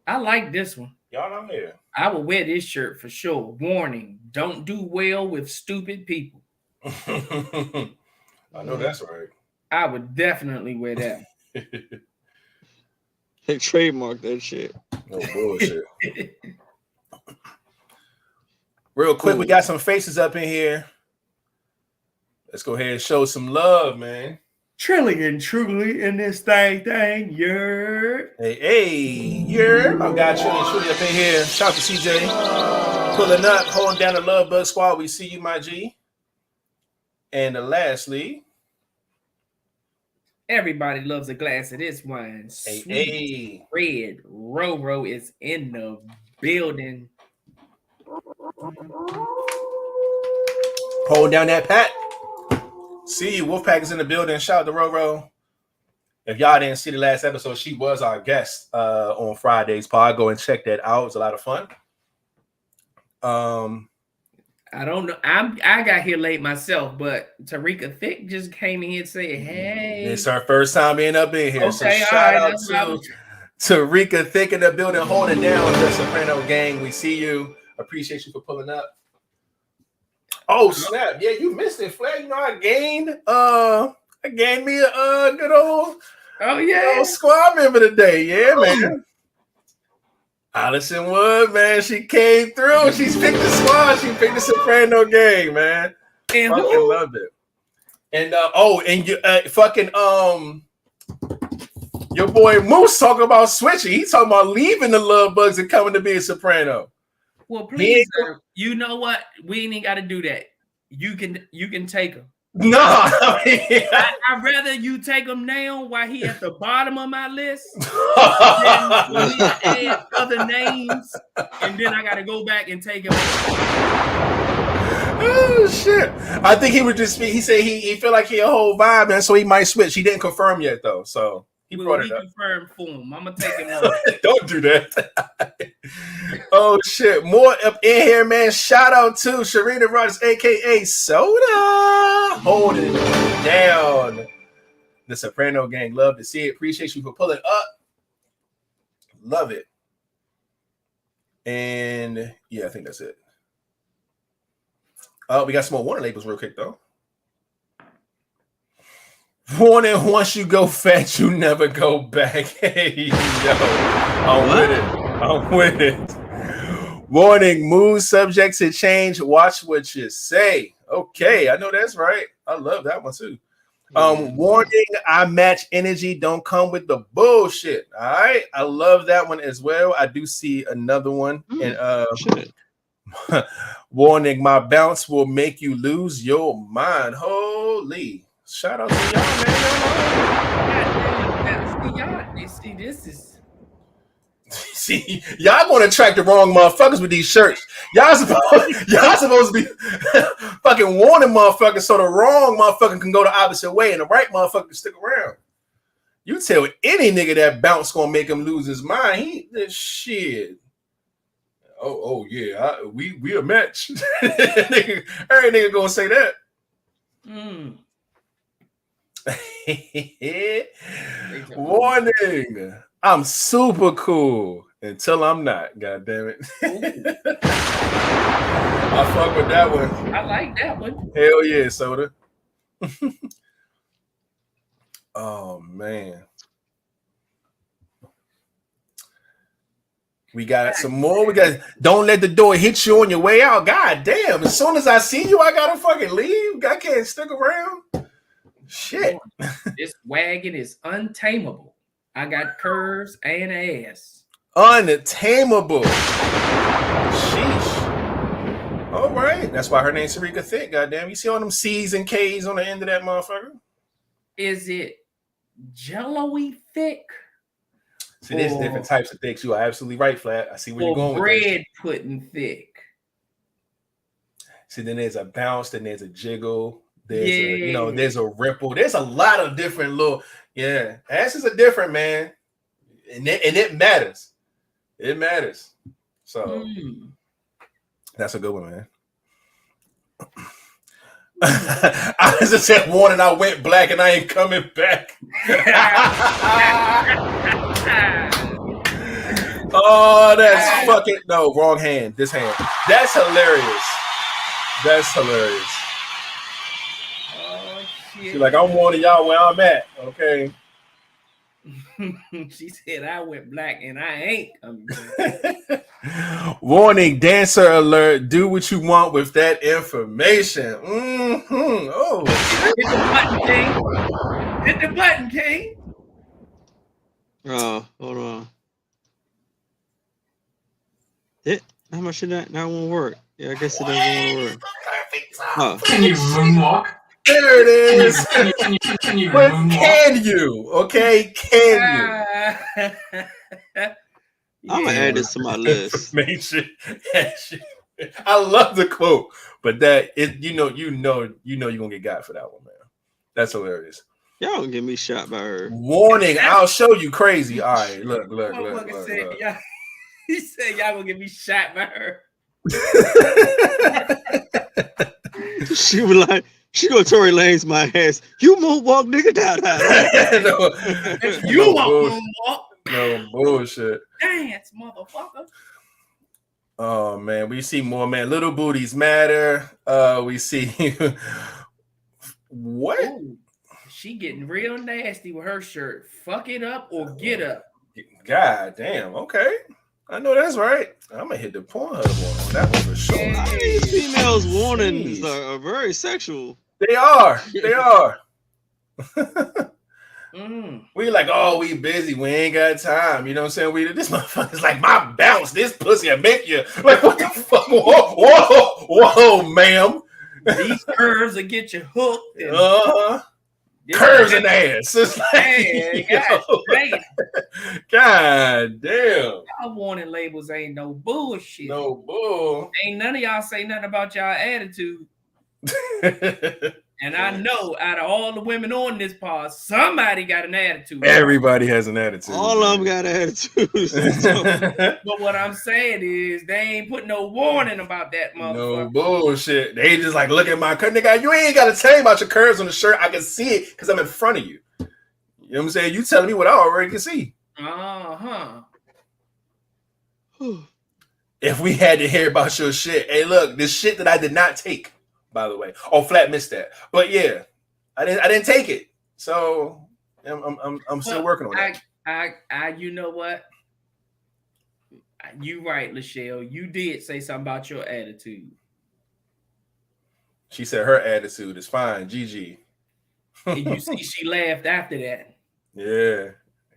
S5: I like this one.
S1: Y'all out here.
S5: I will wear this shirt for sure. Warning, don't do well with stupid people.
S1: I know that's right.
S5: I would definitely wear that.
S2: They trademarked that shit.
S1: No bullshit. Real quick, we got some faces up in here. Let's go ahead and show some love, man.
S5: Trilly and truly in this thing, yeah.
S1: Hey, yeah. I got Trilly and truly up in here. Shout out to CJ. Pulling up, holding down the Love Bug Squad. We see you, my G. And lastly,
S5: everybody loves a glass of this wine. Sweet red Roro is in the building.
S1: Hold down that pat. See you. Wolfpack is in the building. Shout out to Roro. If y'all didn't see the last episode, she was our guest on Friday's pod. Go and check that out. It was a lot of fun.
S5: I don't know. I got here late myself, but Tarika Thick just came in here and said, hey.
S1: It's her first time being up in here.
S5: Okay,
S1: so shout out to Tarika Thick in the building, holding down the Soprano gang. We see you. Appreciate you for pulling up. Oh snap! Yeah, you missed it, Flag. You know, I gained me a good old squad member today. Yeah, man. Allison Wood, man, she came through. She's picked the squad. She picked the Soprano gang, man.
S5: And
S1: fucking loved it. And your boy Moose talking about switching. He's talking about leaving the Love Bugs and coming to be a Soprano.
S5: Well, please, sir, you know what? We ain't got to do that. You can take him.
S1: No,
S5: I'd rather you take him now while he at the bottom of my list than when we add other names, and then I got to go back and take him.
S1: Oh shit! I think he would just be. He said he feel like he a whole vibe, man. So he might switch. He didn't confirm yet though, so he brought it up.
S5: Confirmed for him. I'm gonna take him on.
S1: Don't do that. Oh shit! More up in here, man. Shout out to Sharina Rogers, aka Soda, holding down the Soprano gang. Love to see it. Appreciate you for pulling up. Love it. And yeah, I think that's it. We got some more warning labels real quick though. Warning, once you go fat, you never go back. Hey, yo, I'm with it. Warning, mood subject to change. Watch what you say. Okay, I know that's right. I love that one too. Warning, I match energy. Don't come with the bullshit. All right. I love that one as well. I do see another one. And warning, my bounce will make you lose your mind. Holy. Shout out to y'all,
S5: man. See, this is
S1: see, y'all gonna attract the wrong motherfuckers with these shirts. Y'all supposed to be fucking warning motherfuckers so the wrong motherfucker can go the opposite way and the right motherfucker can stick around. You tell any nigga that bounce gonna make him lose his mind. He this shit. Oh yeah, we a match. Every nigga gonna say that. Warning. I'm super cool until I'm not. God damn it. I fuck with that one.
S5: I like that one.
S1: Hell yeah, Soda. Oh man. We got some more. We got don't let the door hit you on your way out. God damn. As soon as I see you, I gotta fucking leave. I can't stick around. Shit.
S5: This wagon is untamable. I got curves and ass.
S1: Untamable. Sheesh. All right. That's why her name's 𝐒𝐲𝐽 Thick. Goddamn. You see all them C's and K's on the end of that motherfucker?
S5: Is it jello-y thick?
S1: See, there's different types of thicks. You are absolutely right, Flat. I see where you're going with this.
S5: Bread pudding thick.
S1: See, then there's a bounce, then there's a jiggle. There's there's a ripple. There's a lot of different little, asses are different, man. And it matters. It matters. So that's a good one, man. I just said warning, I went black and I ain't coming back. Oh, that's fucking no, wrong hand. This hand. That's hilarious. That's hilarious. She's like, I'm warning y'all where I'm at. Okay.
S5: She said I went black and I ain't coming back.
S1: Warning, dancer alert. Do what you want with that information. Oh,
S5: hit the button, King. Hit the button, King.
S2: Oh, hold on. How much did that won't work? Yeah, I guess it doesn't want to work. Oh.
S6: Can you moonwalk?
S1: There it is.
S6: Can you
S1: But
S6: moonwalk?
S1: can you? Okay, can you?
S2: I'm gonna add this to my list.
S1: I love the quote, but that you're gonna get got for that one, man. That's hilarious.
S2: Y'all gonna get me shot by her.
S1: Warning, I'll show you crazy. All right, look.
S5: He said y'all gonna get me shot by her.
S2: She was like, she gonna Tory Lanez my ass. You moonwalk, nigga, down.
S5: You won't moonwalk.
S1: No bullshit.
S5: Dance, motherfucker.
S1: Oh man, we see more, man. Little booties matter. We see what?
S5: Ooh, she getting real nasty with her shirt. Fuck it up or get up.
S1: God damn. Okay, I know that's right. I'm gonna hit the Pornhub on that one for sure.
S2: These females' warnings are very sexual.
S1: They are. They are. We like, oh, we busy. We ain't got time. You know what I'm saying? This motherfucker's like, my bounce. This pussy will make you. Like, what the fuck? Whoa, ma'am.
S5: These curves will get you hooked.
S1: Curves in the ass. It's like, God damn.
S5: Y'all warning labels ain't no bullshit.
S1: No bull.
S5: Ain't none of y'all say nothing about y'all attitude. And I know out of all the women on this pod, somebody got an attitude.
S1: Everybody has an attitude.
S2: All of them got attitudes.
S5: But what I'm saying is they ain't put no warning about that motherfucker.
S1: No bullshit. They just like, look at my curve. Nigga, you ain't got to tell me about your curves on the shirt. I can see it because I'm in front of you. You know what I'm saying? You telling me what I already can see. If we had to hear about your shit, hey, look, this shit that I did not take. By the way, Flat missed that, but yeah, I didn't take it, so I'm still working on that.
S5: You know what? You right, Lachelle. You did say something about your attitude.
S1: She said her attitude is fine. GG.
S5: And you see she laughed after that.
S1: Yeah.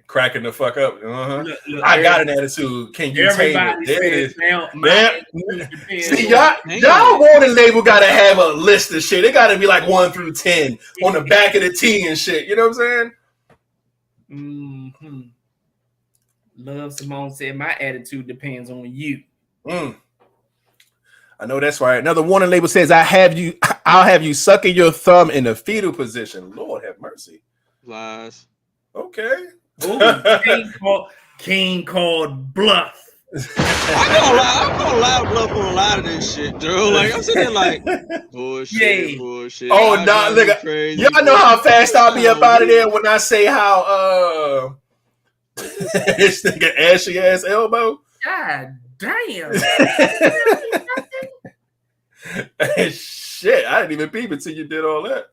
S1: Cracking the fuck up.
S5: Look,
S1: I got an attitude. Can you tame it?
S5: Everybody
S1: There it
S5: says
S1: is.
S5: now my attitude depends
S1: See,
S5: on-
S1: y'all warning label gotta have a list of shit. It gotta be like 1 through 10 on the back of the T and shit. You know what I'm saying?
S5: Mm-hmm. Love Simone said my attitude depends on you.
S1: I know that's right. Another warning label says I'll have you sucking your thumb in the fetal position. Lord have mercy.
S2: Lies.
S1: Okay.
S5: Ooh, King called bluff.
S2: I'm gonna lie bluff on a lot of this shit, bro. Like I'm sitting there like bullshit.
S1: Oh no, nigga.
S2: Crazy,
S1: y'all know how fast I'll be up out of there when I say how this nigga ashy ass elbow.
S5: God damn.
S1: Shit, I didn't even peep until you did all that.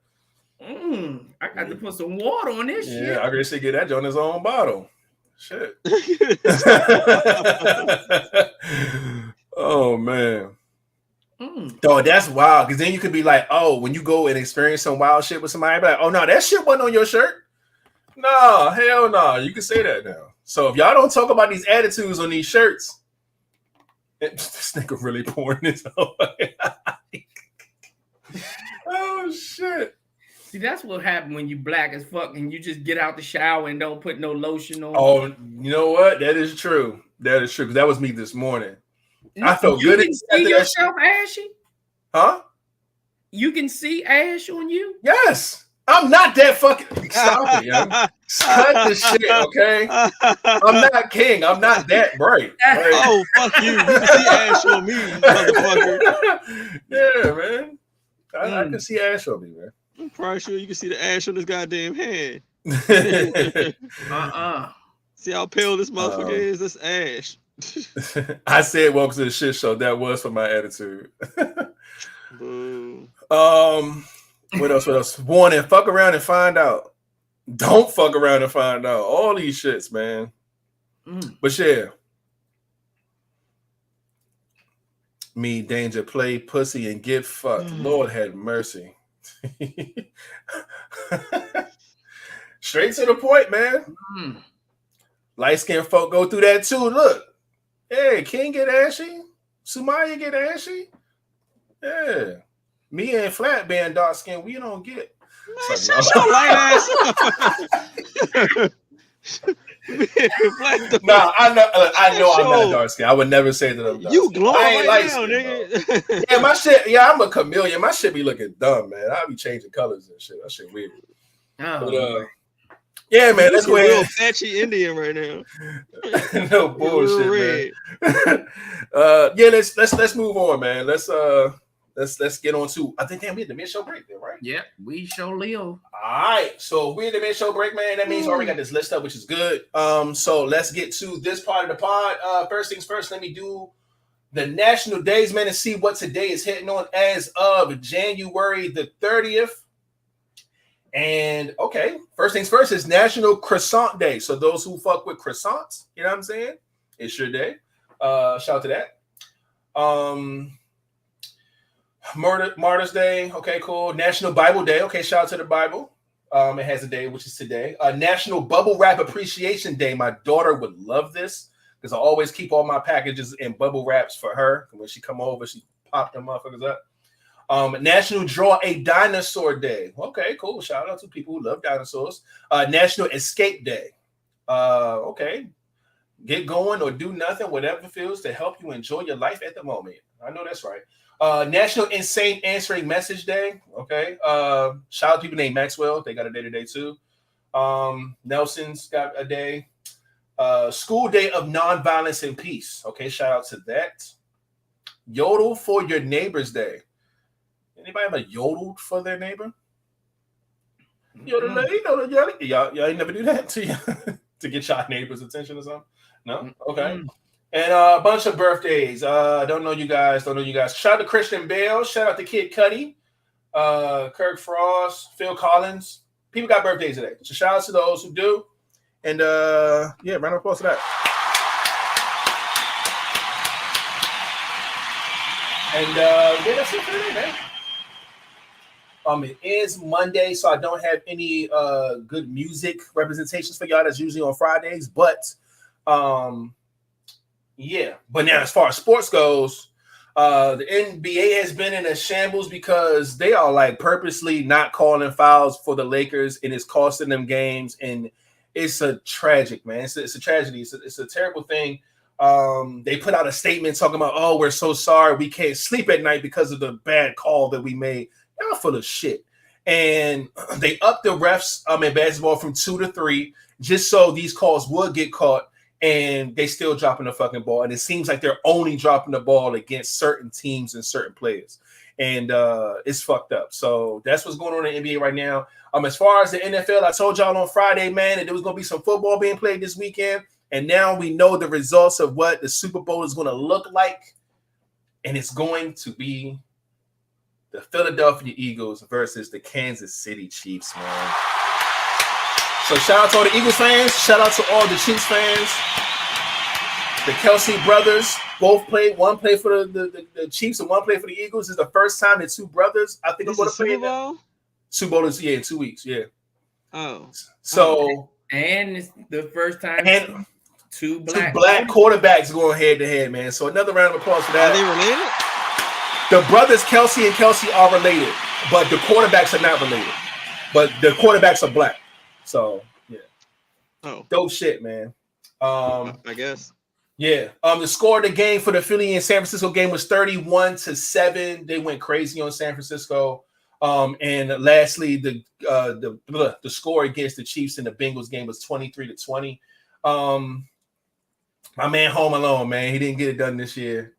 S5: I got to put some water on this shit.
S1: Yeah, I guess he get that on his own bottle. Shit. Oh man. Dog, that's wild. Because then you could be like, oh, when you go and experience some wild shit with somebody, be like, oh no, that shit wasn't on your shirt. No, hell no. You can say that now. So if y'all don't talk about these attitudes on these shirts, this nigga really pouring this away. Oh shit.
S5: See, that's what happened when you black as fuck and you just get out the shower and don't put no lotion on.
S1: Oh, you know what? That is true. That is true. Because that was me this morning. I felt good.
S5: You can see yourself ashy?
S1: Huh?
S5: You can see ash on you?
S1: Yes. I'm not that fucking. Stop it, yo. Cut the shit, okay? I'm not king. I'm not that bright. Right?
S2: Oh, fuck you. You can see ash on me, motherfucker.
S1: Yeah, man. I can see ash on me, man.
S2: I'm probably sure you can see the ash on this goddamn hand. See how pale this motherfucker is? That's ash.
S1: I said welcome to the shit show. That was for my attitude.
S2: Boo.
S1: What else? Warning, fuck around and find out. Don't fuck around and find out. All these shits, man. But yeah. Me, danger, play, pussy, and get fucked. Lord have mercy. Straight to the point, man. Light-skinned folk go through that too. Look. Hey, King get ashy. Sumaya get ashy. Yeah. Me and Flat being dark skin, we don't get.
S2: Man, shut your light ass up.
S1: Nah, I know I'm not dark skin. I would never say that I'm dark.
S2: You glowing right now,
S1: nigga. Yeah, my shit. Yeah, I'm a chameleon. My shit be looking dumb, man. I be changing colors and shit. That shit weird. But, yeah, man. Let's go ahead.
S2: Real patchy Indian right now.
S1: No bullshit, man. Yeah, let's move on, man. Let's get on to. I think we had the mid-show break there, right?
S5: Yep, we show Leo.
S1: All right, so we're in the mid-show break, man. That means we already got this list up, which is good. So let's get to this part of the pod. First things first, let me do the national days, man, and see what today is hitting on as of January the 30th. And okay, first things first is National Croissant Day. So those who fuck with croissants, you know what I'm saying? It's your day. Shout out to that. Martyrs Day. Okay, cool. National Bible Day. Okay, shout out to the Bible. It has a day, which is today. National Bubble Wrap Appreciation Day. My daughter would love this because I always keep all my packages in bubble wraps for her. When she come over, she pop them motherfuckers up. National Draw a Dinosaur Day. Okay, cool. Shout out to people who love dinosaurs. National Escape Day. Okay. Get going or do nothing, whatever feels to help you enjoy your life at the moment. I know that's right. National Insane Answering Message Day. Okay. Shout out to people named Maxwell. They got a day today too. Nelson's got a day. School Day of Nonviolence and Peace. Okay. Shout out to that. Yodel for Your Neighbor's Day. Anybody ever yodeled for their neighbor? Yodel, y'all ain't never do that to get your neighbor's attention or something? No? Okay. And a bunch of birthdays. Don't know you guys. Shout out to Christian Bale. Shout out to Kid Cudi. Kirk Frost. Phil Collins. People got birthdays today. So shout out to those who do. And yeah, round of applause to that. And yeah, that's it for today, man. It is Monday, so I don't have any good music representations for y'all. That's usually on Fridays, but yeah. But now, as far as sports goes, the NBA has been in a shambles because they are like purposely not calling fouls for the Lakers, and it's costing them games. And it's a tragic, man. It's a tragedy. It's a terrible thing. They put out a statement talking about, oh, we're so sorry, we can't sleep at night because of the bad call that we made. Y'all full of shit. And they upped the refs in basketball from 2 to 3 just so these calls would get caught. And they still dropping the fucking ball. And it seems like they're only dropping the ball against certain teams and certain players. And it's fucked up. So that's what's going on in the NBA right now. As far as the NFL, I told y'all on Friday, man, that there was going to be some football being played this weekend. And now we know the results of what the Super Bowl is going to look like. And it's going to be the Philadelphia Eagles versus the Kansas City Chiefs, man. So shout out to all the Eagles fans. Shout out to all the Chiefs fans. The Kelsey brothers both played. One played for the Chiefs and one played for the Eagles. This is the first time that two brothers, I think, are going to play.
S2: Super Bowl?
S1: Super Bowl is, in 2 weeks, yeah.
S2: Oh.
S1: So.
S5: And it's the first time two black
S1: quarterbacks going head to head, man. So another round of applause for that.
S2: Are they related?
S1: The brothers Kelsey and Kelsey are related, but the quarterbacks are not related. But the quarterbacks are black. So yeah.
S2: Oh.
S1: Dope shit, man.
S2: I guess.
S1: Yeah. The score of the game for the Philly and San Francisco game was 31-7. They went crazy on San Francisco. And lastly, the score against the Chiefs in the Bengals game was 23-20. My man Home Alone, man, he didn't get it done this year.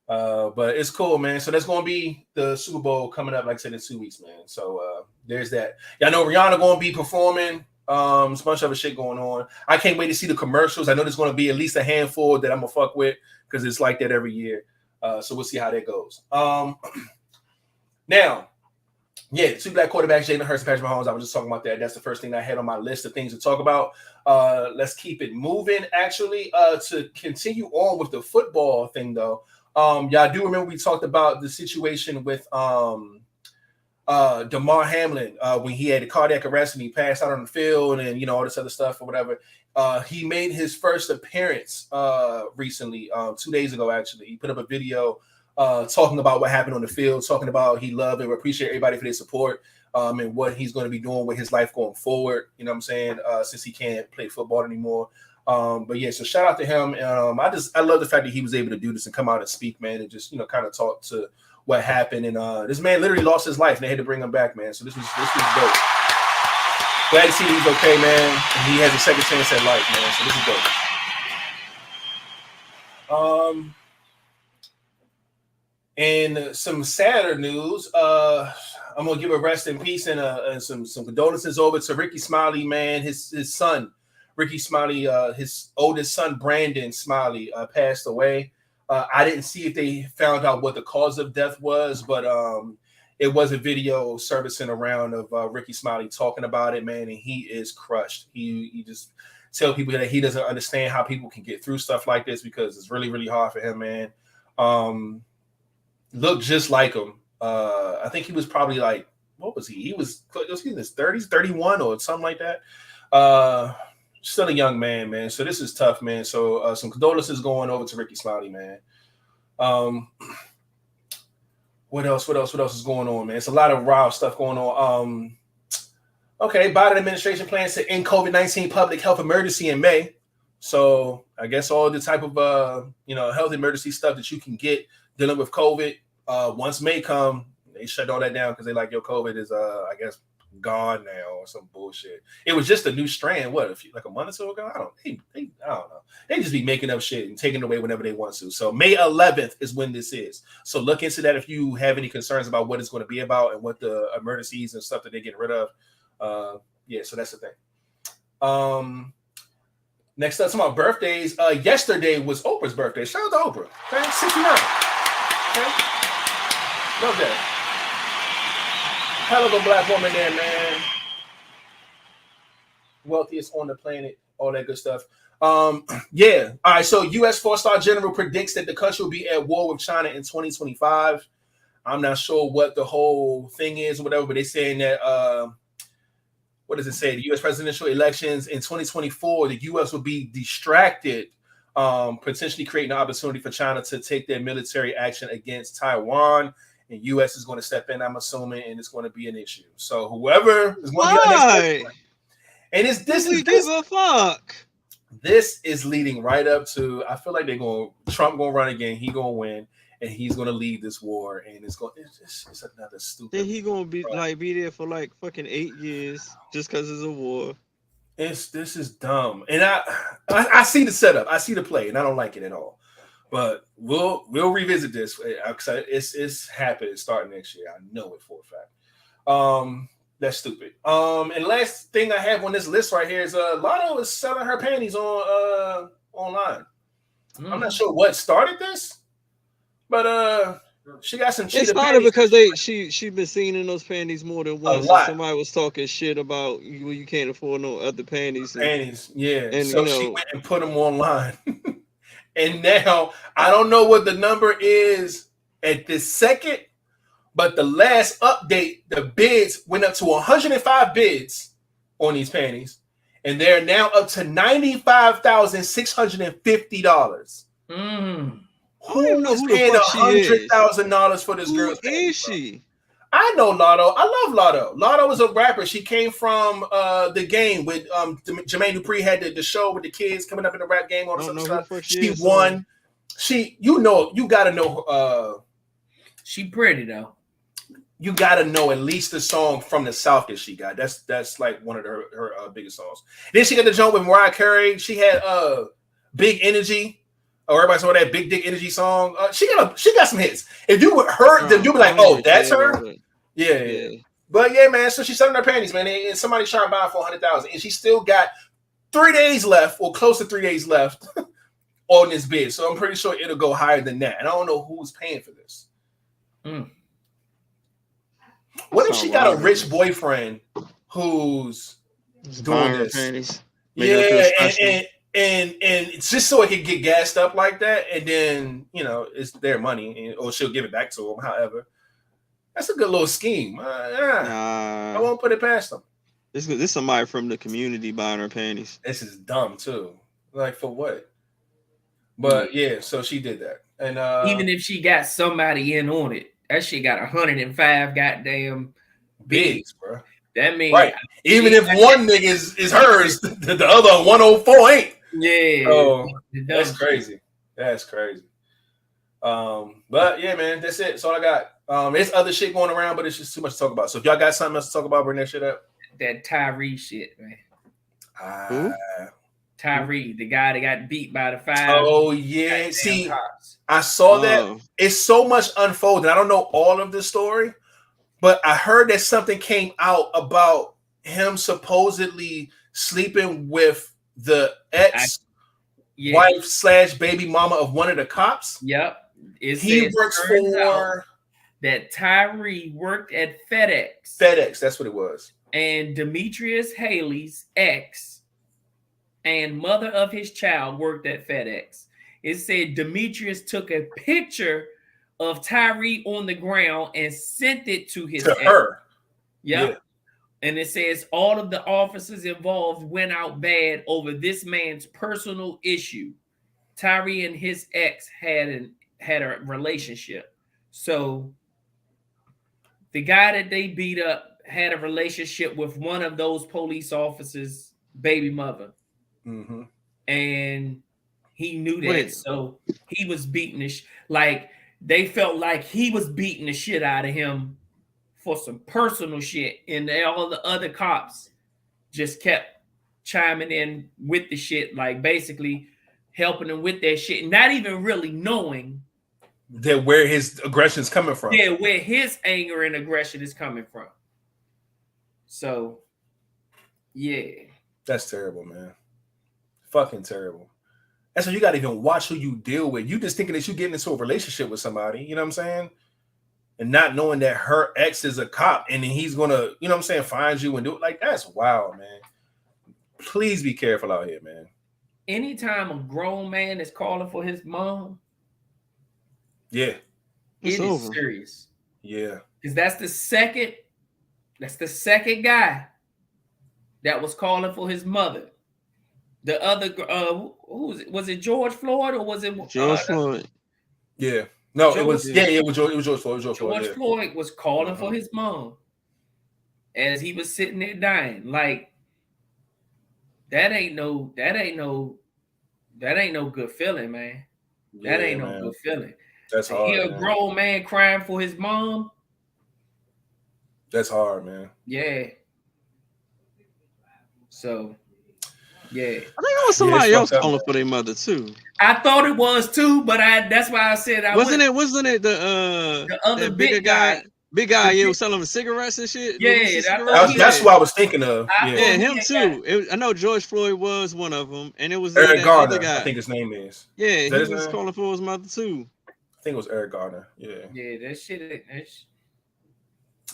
S1: But it's cool, man. So that's going to be the Super Bowl coming up, like I said, in 2 weeks, man. So there's that. Y'all know Rihanna going to be performing. There's a bunch of other shit going on. I can't wait to see the commercials. I know there's going to be at least a handful that I'm going to fuck with because it's like that every year. So we'll see how that goes. Now, yeah, two black quarterbacks, Jalen Hurts and Patrick Mahomes. I was just talking about that. That's the first thing I had on my list of things to talk about. Let's keep it moving, actually. To continue on with the football thing, though, y'all do remember we talked about the situation with Damar Hamlin when he had a cardiac arrest and he passed out on the field and, you know, all this other stuff or whatever. He made his first appearance recently, 2 days ago, actually. He put up a video talking about what happened on the field, talking about he loved and appreciate everybody for their support and what he's going to be doing with his life going forward, you know what I'm saying, since he can't play football anymore. But yeah, so shout out to him. I love the fact that he was able to do this and come out and speak, man, and just, you know, kind of talk to what happened. And this man literally lost his life and they had to bring him back, man. So this was dope. Glad to see he's okay, man. And he has a second chance at life, man. So this is dope. And some sadder news. I'm gonna give a rest in peace and some condolences over to Ricky Smiley, man. His son, Ricky Smiley, his oldest son, Brandon Smiley, passed away. I didn't see if they found out what the cause of death was, but it was a video surfacing around of Ricky Smiley talking about it, man, and he is crushed. He just tell people that he doesn't understand how people can get through stuff like this because it's really, really hard for him, man. Looked just like him. I think he was probably like, what was he? He was in his 30s, 31 or something like that. Still a young man, man. So this is tough, man. So some condolences going over to Ricky Smiley, man. What else is going on, man? It's a lot of wild stuff going on. Okay, Biden administration plans to end COVID-19 public health emergency in May. So I guess all the type of health emergency stuff that you can get dealing with COVID. Once May come, they shut all that down because they like, yo, COVID is I guess gone now or some bullshit. It was just a new strand. What, like a month or so ago? I don't know. They just be making up shit and taking it away whenever they want to. So May 11th is when this is. So look into that if you have any concerns about what it's going to be about and what the emergencies and stuff that they're getting rid of. Yeah, so that's the thing. Next up, some about birthdays. Yesterday was Oprah's birthday. Shout out to Oprah. Okay, 69. Okay, love that. Hell of a black woman there, man. Wealthiest on the planet, all that good stuff. Yeah. All right. So, U.S. 4-star general predicts that the country will be at war with China in 2025. I'm not sure what the whole thing is or whatever, but they're saying that what does it say? The U.S. presidential elections in 2024, the U.S. will be distracted, potentially creating an opportunity for China to take their military action against Taiwan. And U.S. is going to step in, I'm assuming, and it's going to be an issue. So whoever is going to be our next president, and
S2: give a fuck.
S1: This is leading right up to. I feel like Trump gonna run again. He gonna win, and he's gonna lead this war. And it's another stupid.
S2: Then he gonna be there for like fucking 8 years just because it's a war.
S1: This is dumb, and I see the setup. I see the play, and I don't like it at all. But we'll revisit this. It's happening starting next year. I know it for a fact. That's stupid. And last thing I have on this list right here is Lotto is selling her panties on online. I'm not sure what started this, but she got some cheetah.
S2: It started because she been seen in those panties more than once. And somebody was talking shit about you can't afford no other panties.
S1: Yeah.
S2: And
S1: so she went and put them online. And now I don't know what the number is at this second. But the last update, the bids went up to 105 bids on these panties, and they're now up to $95,650. Who's paying $100,000 for this girl?
S2: Who is she?
S1: I know Lotto. I love Lotto. Lotto is a rapper. She came from the game with Jermaine Dupri had the show with the kids coming up in the rap game. All this stuff. She won. You gotta know.
S5: She pretty though.
S1: You got to know at least the song from the South that she got. That's like one of her biggest songs. Then she got the joint with Mariah Carey. She had Big Energy. Oh, everybody saw that Big Dick Energy song. She got some hits. If you heard them, you'll be like, oh, that's her. Yeah. But yeah, man. So she's selling her panties, man. And somebody trying to buy for $100,000, and she still got 3 days left, or close to 3 days left, on this bid. So I'm pretty sure it'll go higher than that. And I don't know who's paying for this. What if she got a rich boyfriend who's doing this?
S2: Panties,
S1: yeah, and it's just so it can get gassed up like that, and then it's their money, or she'll give it back to him. However, that's a good little scheme. I won't put it past them.
S2: This somebody from the community buying her panties.
S1: This is dumb too. Like for what? But yeah, so she did that, and
S5: even if she got somebody in on it. That shit got 105 goddamn bids,
S1: bro.
S5: That means
S1: right. Even if one nigga is hers, the other 104 ain't.
S5: Yeah.
S1: Oh, that's crazy. That's crazy. But yeah, man, that's it. That's all I got. There's other shit going around, but it's just too much to talk about. So if y'all got something else to talk about, bring that shit up.
S5: That Tyree shit, man.
S1: Who?
S5: Tyree, the guy that got beat by the 5.
S1: Oh yeah. See, cops. I saw that. It's so much unfolding. I don't know all of the story, but I heard that something came out about him supposedly sleeping with the ex-wife / baby mama of one of the cops.
S5: Yep.
S1: He works for
S5: that. Tyree worked at FedEx.
S1: FedEx, that's what it was.
S5: And Demetrius Haley's ex and mother of his child worked at FedEx. It said Demetrius took a picture of Tyree on the ground and sent it to
S1: her.
S5: Yep. Yeah. And it says all of the officers involved went out bad over this man's personal issue. Tyree and his ex had a relationship. So the guy that they beat up had a relationship with one of those police officers' baby mother.
S1: Mm-hmm.
S5: And he knew that. So he was beating they felt like he was beating the shit out of him for some personal shit. And all the other cops just kept chiming in with the shit, like basically helping him with that shit, not even really knowing
S1: that where his aggression is coming from.
S5: Yeah, where his anger and aggression is coming from. So, yeah.
S1: That's terrible, man. Fucking terrible. That's why you gotta even watch who you deal with. You just thinking that you getting into a relationship with somebody, you know what I'm saying? And not knowing that her ex is a cop and then he's gonna, you know what I'm saying, find you and do it. Like, that's wild, man. Please be careful out here, man.
S5: Anytime a grown man is calling for his mom,
S1: yeah,
S5: it is serious.
S1: Yeah.
S5: Because that's the second guy that was calling for his mother. The other, who was it? Was it George Floyd or was it
S2: George Floyd?
S1: Yeah. No,
S5: George,
S1: it was George Floyd.
S5: George Floyd was calling for his mom as he was sitting there dying. Like that ain't no good feeling, man. That ain't no good feeling.
S1: That's hard.
S5: Hear a grown man crying for his mom.
S1: That's hard, man.
S5: Yeah. So, yeah.
S2: I think it was somebody else calling for their mother too.
S5: I thought it was too, but that's why I said
S2: wasn't it the other bigger guy? Big guy, yeah, was selling cigarettes and shit.
S5: Yeah,
S1: that's what I was thinking of.
S2: Yeah, him too. I know George Floyd was one of them, and it was
S1: Eric Garner.
S2: Guy.
S1: I think his name is.
S2: Yeah, he was calling for his mother too.
S1: I think it was Eric Garner. Yeah.
S5: Yeah, that shit.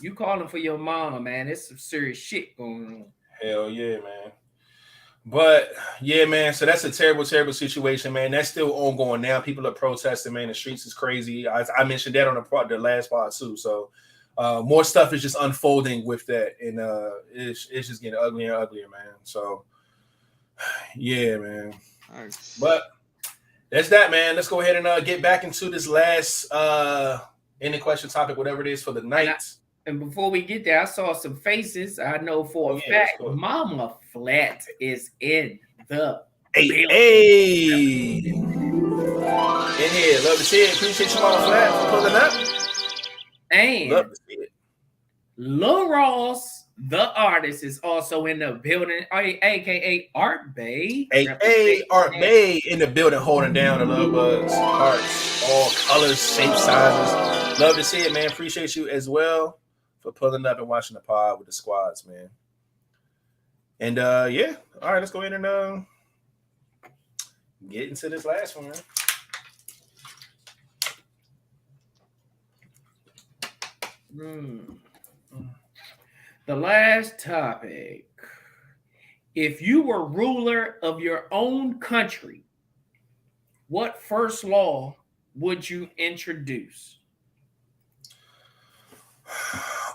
S5: You calling for your mom, man? There's some serious shit going on.
S1: Hell yeah, man. But yeah, man. So that's a terrible, terrible situation, man. That's still ongoing now. People are protesting, man. The streets is crazy. I mentioned that on the last part too. So more stuff is just unfolding with that, and it's just getting uglier and uglier, man. So yeah, man.
S2: Nice.
S1: But that's that, man. Let's go ahead and get back into this last any question topic, whatever it is for the night.
S5: And before we get there, I saw some faces. I know for a fact, Mama Flat is in the
S1: Hey. In here. Love to see it. Appreciate you, Mama Flat, for pulling up.
S5: And
S1: love to see it.
S5: Lil Ross, the artist, is also in the building, aka Art Bay.
S1: Hey, Art Bay in the building, holding down the LiveVibez hearts, all colors, shapes, sizes. Love to see it, man. Appreciate you as well for pulling up and watching the pod with the squads, man. And yeah, all right, let's go ahead and get into this last one,
S5: man. The last topic. If you were ruler of your own country, what first law would you introduce?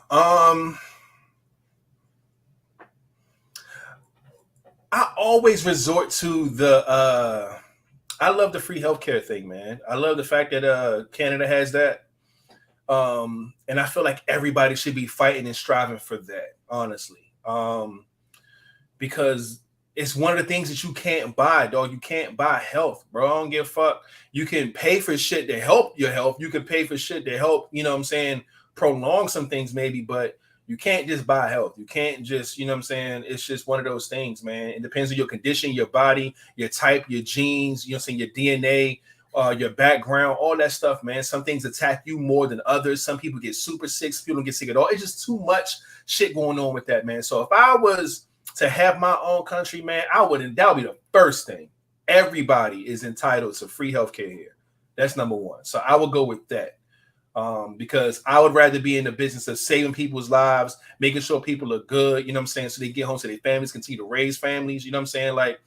S1: I always resort to the I love the free healthcare thing, man. I love the fact that Canada has that. And I feel like everybody should be fighting and striving for that, honestly. Because it's one of the things that you can't buy, dog. You can't buy health, bro. I don't give a fuck. You can pay for shit to help your health. You can pay for shit to help, you know what I'm saying, prolong some things maybe, but you can't just buy health. You can't just, you know what I'm saying? It's just one of those things, man. It depends on your condition, your body, your type, your genes, you know what I'm saying, your DNA, your background, all that stuff, man. Some things attack you more than others. Some people get super sick. Some people don't get sick at all. It's just too much shit going on with that, man. So if I was to have my own country, man, that would be the first thing. Everybody is entitled to free healthcare here. That's number one. So I would go with that. Because I would rather be in the business of saving people's lives, making sure people are good, you know what I'm saying, so they get home to their families, continue to raise families, you know what I'm saying? Like,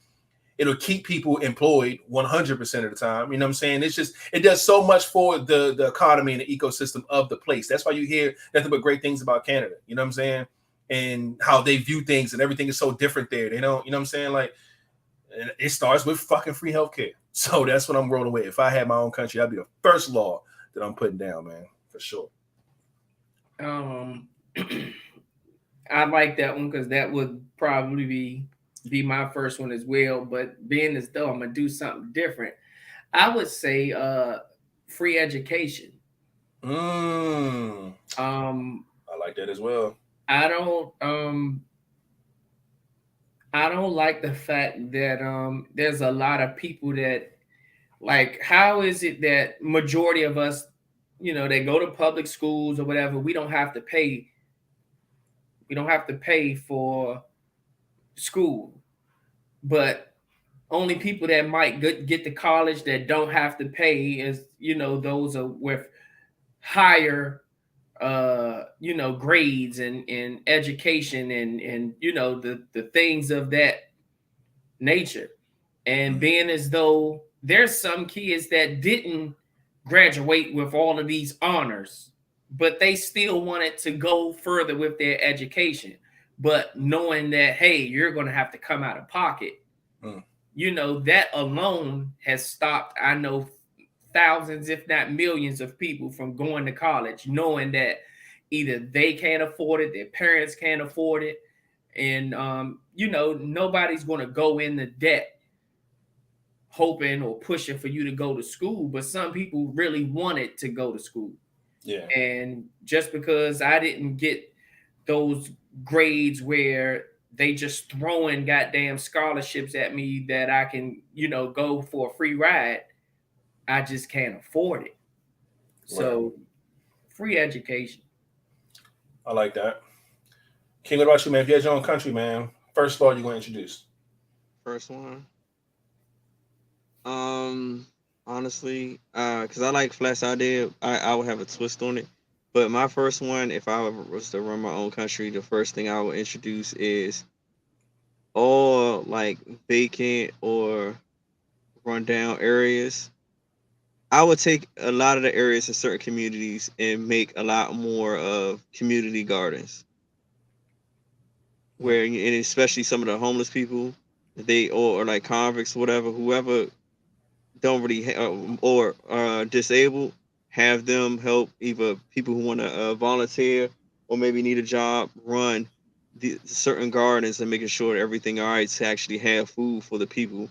S1: it'll keep people employed 100% of the time, you know what I'm saying? It's just, it does so much for the economy and the ecosystem of the place. That's why you hear nothing but great things about Canada, you know what I'm saying? And how they view things, and everything is so different there. They don't, you know what I'm saying? Like, it starts with fucking free healthcare. So that's what I'm rolling with. If I had my own country, that'd be the first law that I'm putting down, man, for sure.
S5: I like that one because that would probably be my first one as well. But being as though I'm gonna do something different, I would say free education.
S1: I like that as well.
S5: I don't like the fact that there's a lot of people that, like, how is it that majority of us, you know, they go to public schools or whatever, we don't have to pay for school, but only people that might get to college that don't have to pay is, you know, those are with higher you know, grades and education and you know, the things of that nature. And being as though there's some kids that didn't graduate with all of these honors, but they still wanted to go further with their education, but knowing that, hey, you're going to have to come out of pocket. You know, that alone has stopped, I know, thousands, if not millions of people from going to college, knowing that either they can't afford it, their parents can't afford it, and you know, nobody's going to go into debt hoping or pushing for you to go to school, but some people really wanted to go to school.
S1: Yeah.
S5: And just because I didn't get those grades where they just throwing goddamn scholarships at me that I can, you know, go for a free ride, I just can't afford it. So free education.
S1: I like that. King, what about you, man? If you had your own country, man, first law you're going to introduce?
S2: First one. Honestly, because I like Flat's idea, I would have a twist on it. But my first one, if I was to run my own country, the first thing I would introduce is all like vacant or rundown areas. I would take a lot of the areas in certain communities and make a lot more of community gardens, where, and especially some of the homeless people, they or like convicts, whatever, whoever don't really or disabled, have them help either people who want to volunteer or maybe need a job, run the certain gardens and making sure that everything all right to actually have food for the people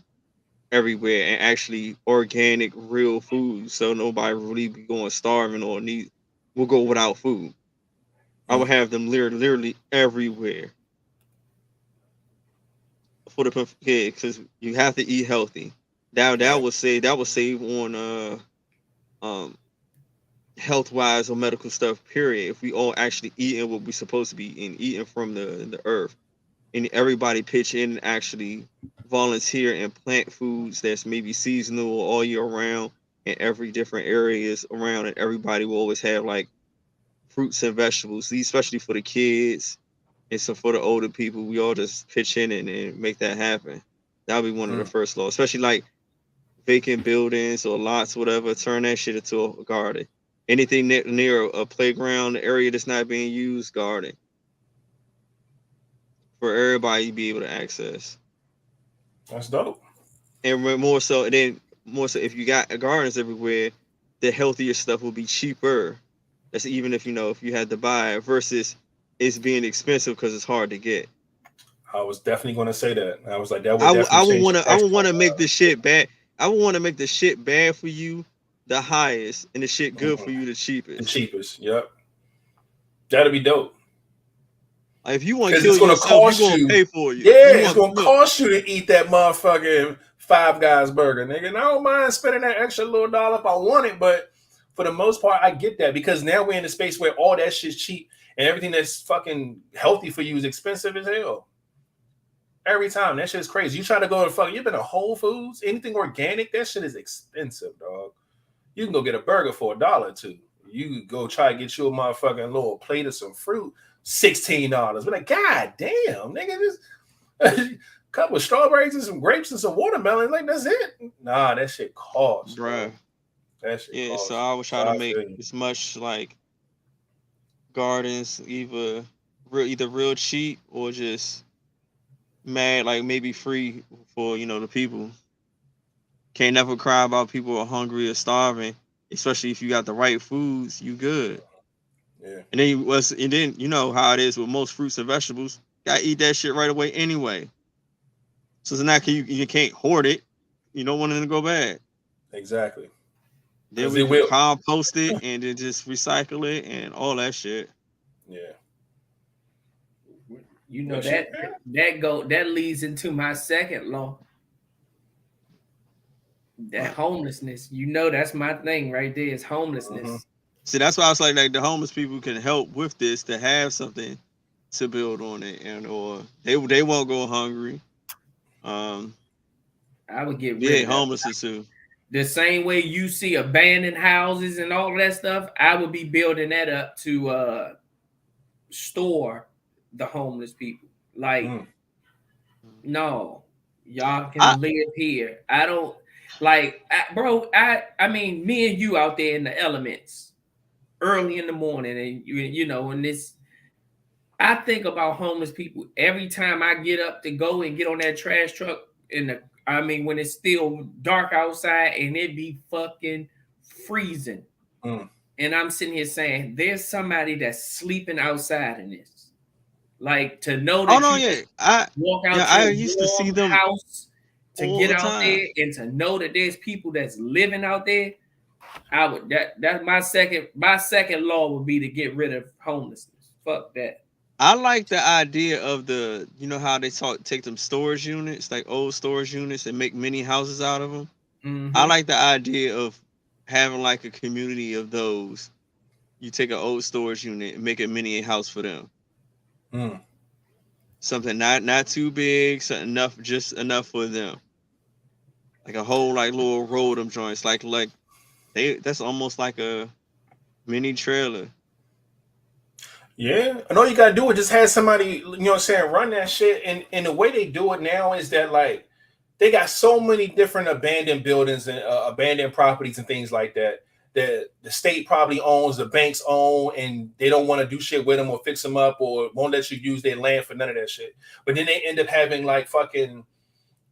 S2: everywhere, and actually organic, real food, so nobody really be going starving or will go without food. I would have them literally everywhere for the because you have to eat healthy. That would save on health wise or medical stuff. Period. If we all actually eating what we're supposed to be eating from the earth, and everybody pitch in and actually volunteer and plant foods that's maybe seasonal all year round in every different areas around, and everybody will always have like fruits and vegetables, especially for the kids and so for the older people. We all just pitch in and make that happen. That'll be one of the first laws, especially like vacant buildings or lots, whatever. Turn that shit into a garden. Anything near a playground area that's not being used, garden for everybody to be able to access.
S1: That's dope.
S2: And more so if you got gardens everywhere, the healthier stuff will be cheaper. That's even if you had to buy it, versus it's being expensive because it's hard to get.
S1: I was definitely going to say that. I was like, that would
S2: I
S1: definitely
S2: would want to make this shit bad. I would want to make the shit bad for you the highest, and the shit good for you the cheapest.
S1: The cheapest, yep. That'd be dope.
S2: Like, if you want to kill yourself, you're going to pay for you.
S1: Yeah, it's going to cost you to eat that motherfucking Five Guys burger, nigga. And I don't mind spending that extra little dollar if I want it, but for the most part, I get that, because now we're in a space where all that shit's cheap and everything that's fucking healthy for you is expensive as hell. Every time. That shit is crazy. You try to go to you've been to Whole Foods, anything organic, that shit is expensive, dog. You can go get a burger for $1 or $2. You can go try to get you a motherfucking little plate of some fruit, $16. But like, god damn, nigga, this a couple of strawberries and some grapes and some watermelon, like that's it. Nah, that shit costs, bro. That shit costs.
S2: So I would try to make as much like gardens either real cheap or just mad, like maybe free for the people. Can't never cry about people are hungry or starving, especially if you got the right foods. You good.
S1: Yeah.
S2: And then you know how it is with most fruits and vegetables. Gotta eat that shit right away anyway. So it's not you can't hoard it. You don't want it to go bad.
S1: Exactly.
S2: Then we will compost it and then just recycle it and all that shit.
S1: Yeah.
S5: You know that leads into my second law. That homelessness. That's my thing right there, is homelessness.
S2: Mm-hmm. See, that's why I was like the homeless people can help with this, to have something to build on it, and or they won't go hungry.
S5: I would get rid of
S2: homelessness too.
S5: The same way you see abandoned houses and all of that stuff, I would be building that up to store the homeless people. Like, no, y'all can live here. I don't bro. I mean, me and you out there in the elements. early in the morning, and you know, and this. I think about homeless people every time I get up to go and get on that trash truck when it's still dark outside and it be fucking freezing. And I'm sitting here saying, there's somebody that's sleeping outside in this. Like, to know that walk out to
S2: I
S5: a
S2: used to see
S5: warm
S2: them
S5: house to
S2: all
S5: get
S2: the
S5: out
S2: time.
S5: there and to know that there's people that's living out there. That's my second law would be to get rid of homelessness. Fuck that.
S2: I like the idea of you know how they take them storage units, like old storage units, and make mini houses out of them.
S5: Mm-hmm.
S2: I like the idea of having like a community of those. You take an old storage unit and make a mini house for them. Something not too big, something just enough for them. Like a whole like little row of them joints, like that's almost like a mini trailer.
S1: Yeah, and all you gotta do is just have somebody, you know what I'm saying, run that shit. And the way they do it now is that like they got so many different abandoned buildings and abandoned properties and things like that the state probably owns, the banks own, and they don't want to do shit with them or fix them up or won't let you use their land for none of that shit. But then they end up having like fucking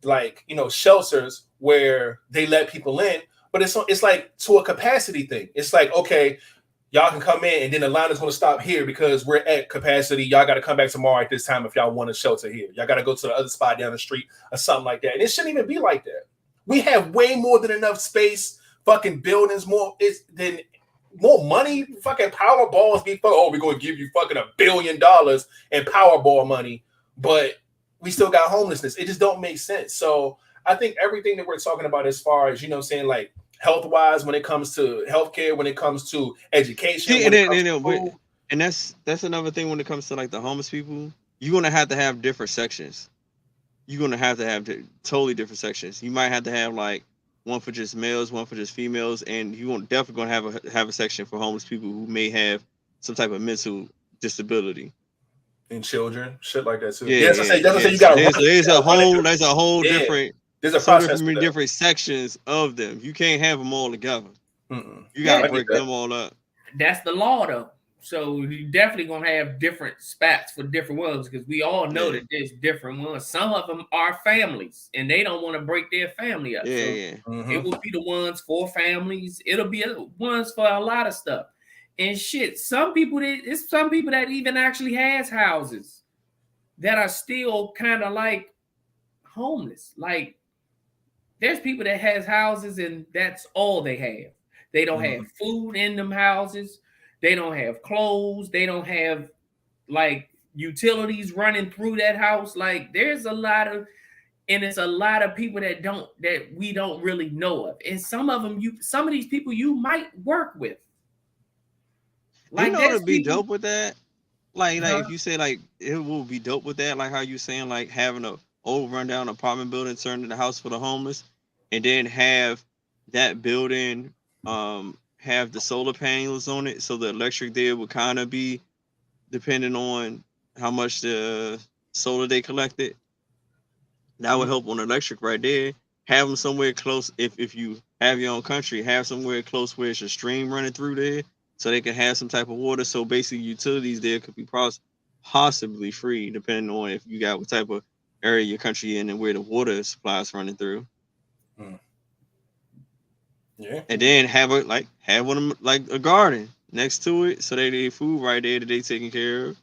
S1: like, you know, shelters where they let people in, but it's like to a capacity thing. It's like, okay, y'all can come in, and then the line is going to stop here because we're at capacity. Y'all got to come back tomorrow at this time if y'all want to shelter here. Y'all got to go to the other spot down the street or something like that. And it shouldn't even be like that. We have way more than enough space, fucking buildings, more money. Fucking Powerballs be we're going to give you fucking $1 billion in Powerball money, but we still got homelessness. It just don't make sense. So I think everything that we're talking about as far as, you know what I'm saying, like, health-wise, when it comes to healthcare, when it comes to education,
S2: and that's another thing when it comes to like the homeless people. You're gonna have to have different sections. You're gonna have to have totally different sections. You might have to have like one for just males, one for just females, and you're definitely gonna have a section for homeless people who may have some type of mental disability.
S1: And children, shit like that too.
S2: Yeah,
S1: you got
S2: there's a whole different.
S1: There's a process.
S2: Different sections of them. You can't have them all together. You gotta break them all up.
S5: That's the law, though. So you definitely gonna have different spots for different ones because we all know that there's different ones. Some of them are families, and they don't want to break their family up. It will be the ones for families. It'll be ones for a lot of stuff. And shit, some people that even actually has houses that are still kind of like homeless, like. There's people that has houses and that's all they have. They don't have food in them houses. They don't have clothes. They don't have like utilities running through that house. Like there's a lot of people that we don't really know of. And some of these people you might work with.
S2: Like, you know what would be dope with that? Like if you say like it will be dope with that, like how you saying like having a old rundown apartment building turned into a house for the homeless, and then have that building have the solar panels on it, so the electric there would kind of be depending on how much the solar they collected. That would help on electric right there. Have them somewhere close. If you have your own country, have somewhere close where it's a stream running through there, so they can have some type of water. So basically, utilities there could be possibly free, depending on if you got what type of area your country in and where the water supply is running through.
S1: Yeah,
S2: and then have one of them like a garden next to it, so they get food right there that they taking care of.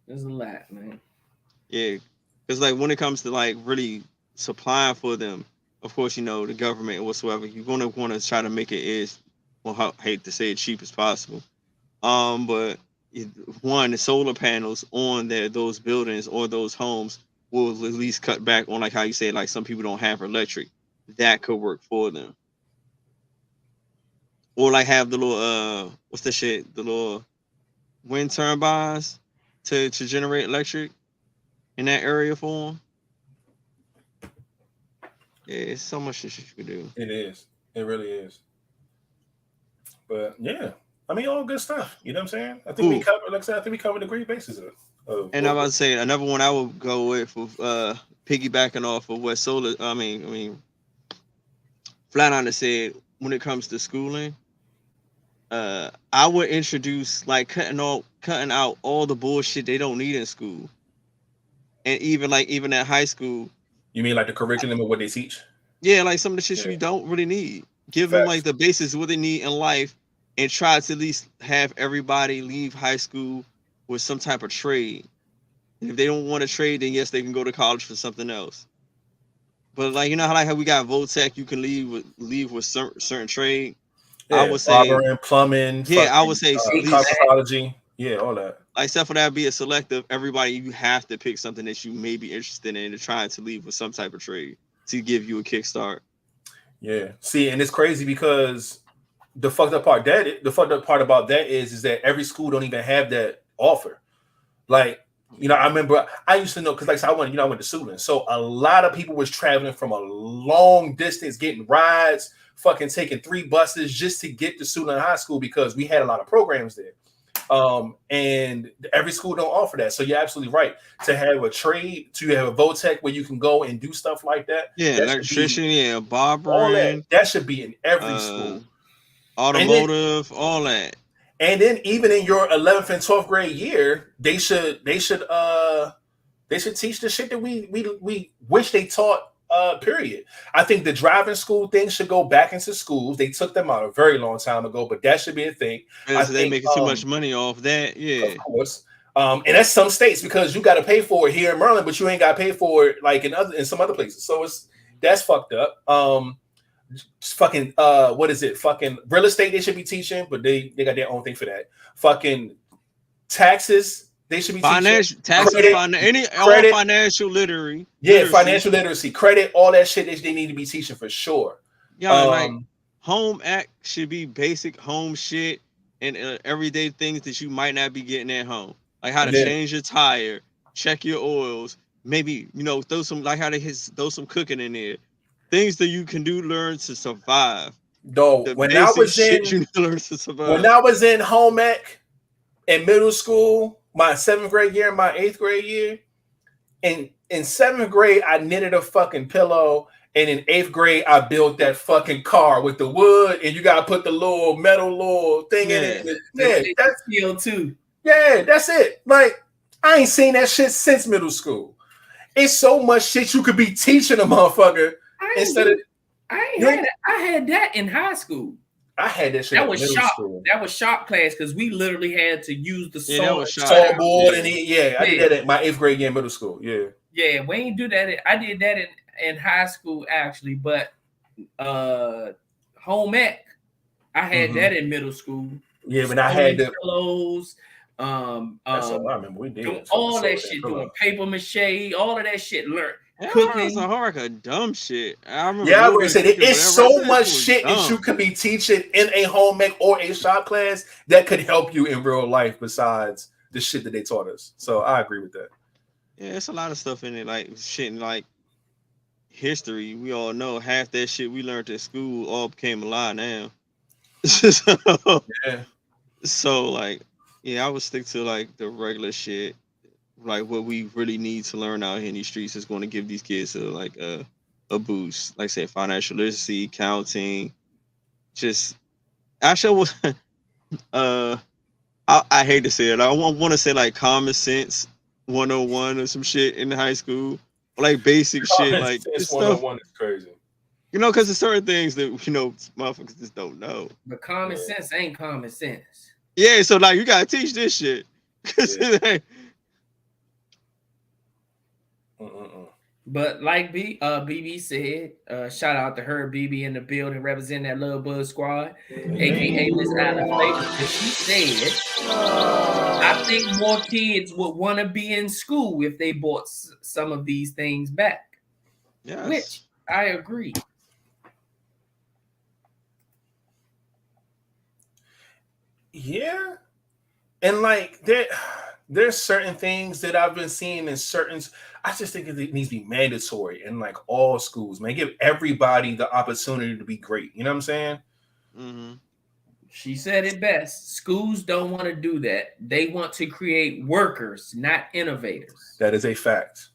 S5: There's a lot, man.
S2: Yeah, because like when it comes to like really supplying for them, of course, you know, the government or whatsoever, you're gonna want to try to make it I hate to say it, cheap as possible. But the solar panels on those buildings or those homes will at least cut back on, like how you say, like some people don't have electric. That could work for them. Or like have the little the little wind turbines to generate electric in that area for them. Yeah, it's so much shit you can do.
S1: It is. It really is. But yeah, I mean, all good stuff. You know what I'm saying? I think we covered. Like I said, I think we covered the great bases of.
S2: And I'm about to say another one I would go with piggybacking off of what Flatliner said when it comes to schooling. I would introduce like cutting out all the bullshit they don't need in school, and even at high school.
S1: You mean like the curriculum of what they teach?
S2: Yeah, like some of the shit you don't really need. Give them like the basics of what they need in life, and try to at least have everybody leave high school with some type of trade. And if they don't want to trade, then yes, they can go to college for something else. But like how we got Voltech, you can leave with certain trade.
S1: Yeah,
S2: I would say
S1: barbering, plumbing.
S2: Yeah, I would say
S1: cosmetology. Yeah, all that.
S2: Like except for that, be a selective. Everybody, you have to pick something that you may be interested in and trying to leave with some type of trade to give you a kickstart.
S1: Yeah. See, and it's crazy because the fucked up part about that is that every school don't even have that offer. Like, I remember I used to know because I went to 𝐒𝐮𝐩𝐸. So a lot of people was traveling from a long distance, getting rides, fucking taking 3 buses just to get to 𝐒𝐮𝐸 High School because we had a lot of programs there. And every school don't offer that. So you're absolutely right. To have a trade, to have a Voltech where you can go and do stuff like that.
S2: Yeah, electrician, barbering.
S1: That should be in every school.
S2: Automotive, all that.
S1: And then even in your 11th and 12th grade year, they should teach the shit that we wish they taught. Period. I think the driving school thing should go back into schools. They took them out a very long time ago, but that should be a thing.
S2: They making too much money off that. Yeah,
S1: of course. And that's some states because you got to pay for it here in Maryland, but you ain't got to pay for it like in some other places. So that's fucked up. Fucking what is it? Fucking real estate they should be teaching, but they got their own thing for that. Fucking taxes they should be
S2: teaching. Taxes,
S1: credit,
S2: financial literacy.
S1: Yeah, financial literacy, credit, all that shit they need to be teaching for sure.
S2: Yeah, like home ec should be basic home shit and everyday things that you might not be getting at home, like how to change your tire, check your oils, maybe throw some throw some cooking in there. Things that you can learn to survive.
S1: Though when I was in home ec in middle school, my 7th grade year, my 8th grade year, and in 7th grade I knitted a fucking pillow, and in 8th grade I built that fucking car with the wood, and you gotta put the little metal thing in it. Yeah, that's
S5: skill too.
S1: Yeah, that's it. Like I ain't seen that shit since middle school. It's so much shit you could be teaching a motherfucker.
S5: I had that in high school.
S1: I had that shit.
S5: That was shop class because we literally had to use the
S1: saw board and I did that at my 8th grade year in middle school.
S5: Yeah, we ain't do that. I did that in high school actually, but home ec, I had that in middle school.
S1: Yeah, when I had the
S5: pillows.
S1: That's all I remember. We did
S5: all that shit, doing paper mache, all of that shit.
S2: Cooking, some hard dumb shit. I remember.
S1: Yeah, I would say it's so much shit that you could be teaching in a home ec or a shop class that could help you in real life besides the shit that they taught us. So I agree with that.
S2: Yeah, it's a lot of stuff in it, like shit like history. We all know half that shit we learned at school all became a lie now. So like, I would stick to like the regular shit. Like what we really need to learn out here in these streets is going to give these kids a boost. Like say financial literacy, counting, just actually I hate to say it. I want to say like common sense 101 or some shit in high school. Like basic shit like
S1: this 101 is crazy.
S2: Because there's certain things that motherfuckers just don't know.
S5: But common sense ain't common sense.
S2: Yeah, so like you gotta teach this shit.
S5: But like BB said, shout out to her, BB in the building, representing that Love Buzz Squad, aka Miss Island Flavor. She said, I think more kids would want to be in school if they bought some of these things back.
S2: Yes.
S5: Which I agree.
S1: Yeah. And like there's certain things that I've been seeing in certain. I just think it needs to be mandatory in like all schools, man. Give everybody the opportunity to be great. You know what I'm saying?
S2: Mm-hmm.
S5: She said it best. Schools don't want to do that. They want to create workers, not innovators.
S1: That is a fact.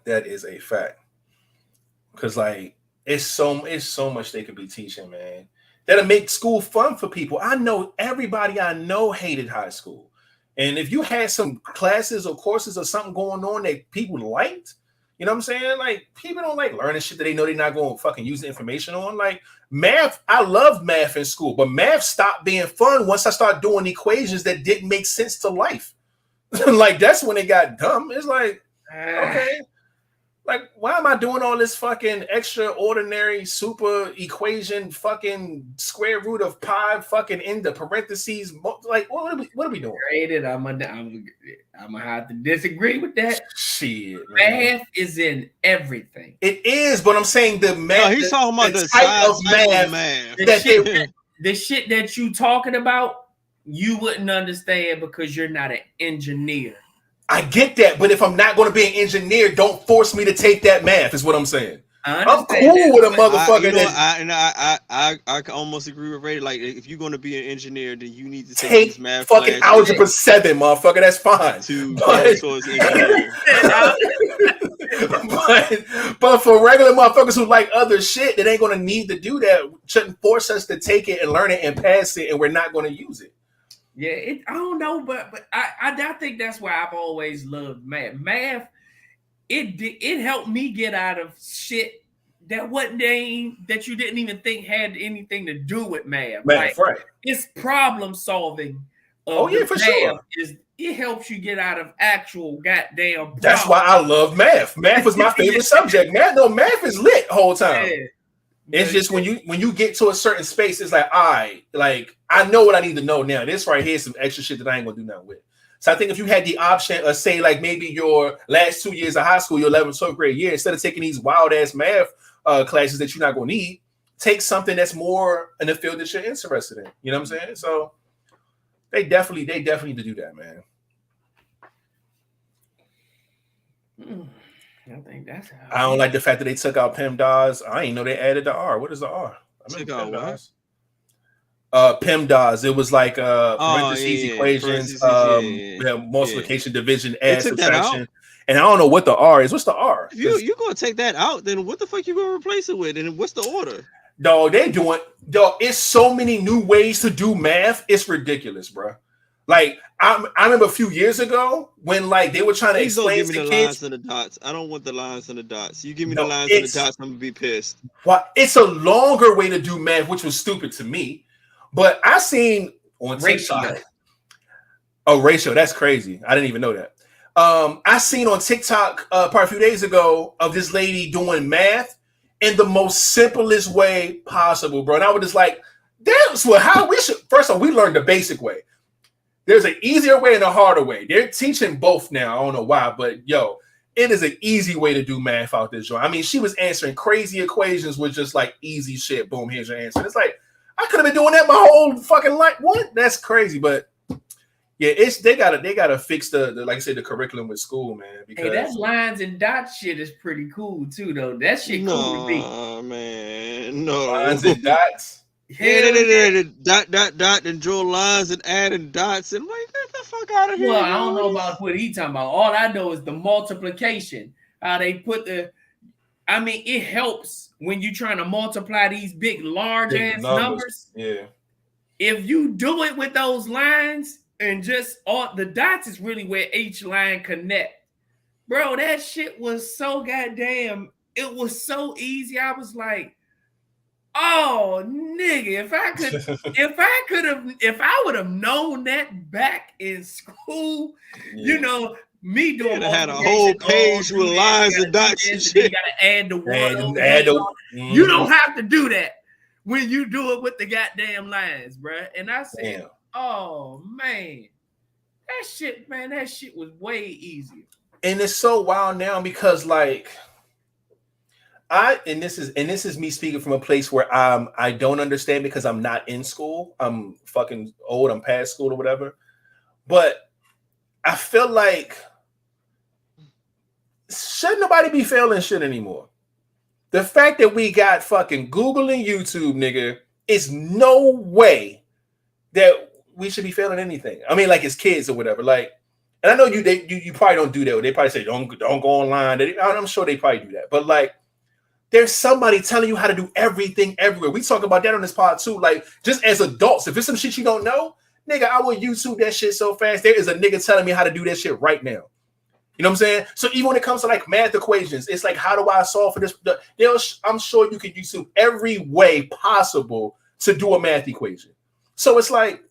S1: That is a fact. Because like it's so much they could be teaching, man. that'll make school fun for people. I know everybody I know hated high school. And if you had some classes or courses or something going on that people liked, you know what I'm saying? Like, people don't like learning shit that they know they're not going to fucking use the information on. Like, math, I loved math in school, but math stopped being fun once I started doing equations that didn't make sense to life. Like, that's when it got dumb. It's like, okay. Like, why am I doing all this fucking extraordinary super equation fucking square root of pi fucking in the parentheses? Like, what are we doing?
S5: Graded. I'm gonna have to disagree with that.
S1: Shit,
S5: man. Math is in everything.
S1: It is, but I'm saying the math.
S2: No, he's talking about the
S1: type of math.
S5: The shit that you talking about, you wouldn't understand because you're not an engineer.
S1: I get that, but if I'm not going to be an engineer, don't force me to take that math, is what I'm saying. I'm cool with a motherfucker
S2: I can almost agree with Ray. Like, if you're going to be an engineer, then you need to
S1: take
S2: these math
S1: fucking algebra 7, motherfucker. That's fine. But for regular motherfuckers who like other shit that ain't going to need to do that, shouldn't force us to take it and learn it and pass it, and we're not going to use it.
S5: Yeah, I don't know, but I think that's why I've always loved math. Math, it helped me get out of shit that that you didn't even think had anything to do with math.
S1: Math, right?
S5: It's problem solving.
S1: Oh yeah, for sure.
S5: It helps you get out of actual goddamn problems.
S1: That's why I love math. Math was my favorite subject. Math is lit the whole time. Yeah. It's just when you get to a certain space, it's like, I know what I need to know now. This right here is some extra shit that I ain't gonna do nothing with. So I think if you had the option of, say, like maybe your last 2 years of high school, your 11th, 12th grade year, instead of taking these wild ass math classes that you're not gonna need, take something that's more in the field that you're interested in. You know what I'm saying? So they definitely need to do that, man.
S5: I think that's how
S1: I don't like the fact that they took out PEMDAS. I ain't know they added the R. What is the R?
S2: Took out what?
S1: PEMDAS. It was like parentheses, equations, multiplication, division, add, subtraction. And I don't know what the R is. What's the R?
S2: If you're gonna take that out, then what the fuck you gonna replace it with? And what's the order?
S1: It's so many new ways to do math. It's ridiculous, bro. Like, I remember a few years ago when like they were trying to explain to
S2: the
S1: kids.
S2: Lines and the dots. I don't want the lines and the dots. You give me the lines and the dots, I'm gonna be pissed.
S1: Well, it's a longer way to do math, which was stupid to me. But I seen on TikTok a ratio. That's crazy. I didn't even know that. I seen on TikTok probably a few days ago of this lady doing math in the most simplest way possible, bro. And I was just like, that's how we should. First of all, we learned the basic way. There's an easier way and a harder way. They're teaching both now. I don't know why, but it is an easy way to do math out this joint. I mean, she was answering crazy equations with just like easy shit. Boom, here's your answer. It's like, I could have been doing that my whole fucking life. What? That's crazy. But yeah, they gotta fix the like I said, the curriculum with school, man. Because
S5: that lines and dots shit is pretty cool too, though. That shit cool to me.
S2: Man, no
S1: lines and dots.
S2: Yeah, dot, and draw lines and add and dots and like, get the fuck out of here.
S5: Well, I don't know about what he's talking about. All I know is the multiplication. How they put it helps when you're trying to multiply these big, large ass numbers.
S1: Yeah.
S5: If you do it with those lines and just all the dots is really where each line connect. Bro, that shit was so goddamn, it was so easy. I was like, oh nigga, if I would have known that back in school, me doing
S2: had a whole page with lines and dots and shit.
S5: You gotta add the one. You don't have to do that when you do it with the goddamn lines, bro. And I said, oh man, that shit was way easier.
S1: And it's so wild now because like this is me speaking from a place where I don't understand because I'm not in school. I'm fucking old. I'm past school or whatever. But I feel like should nobody be failing shit anymore? The fact that we got fucking Google and YouTube, nigga, is no way that we should be failing anything. I mean, like as kids or whatever. Like, and I know you probably don't do that. They probably say don't go online. I'm sure they probably do that. But like, there's somebody telling you how to do everything everywhere. We talk about that on this pod too. Like, just as adults, if it's some shit you don't know, nigga, I will YouTube that shit so fast. There is a nigga telling me how to do that shit right now. You know what I'm saying? So even when it comes to like math equations, it's like, how do I solve for this? I'm sure you can YouTube every way possible to do a math equation. So it's like,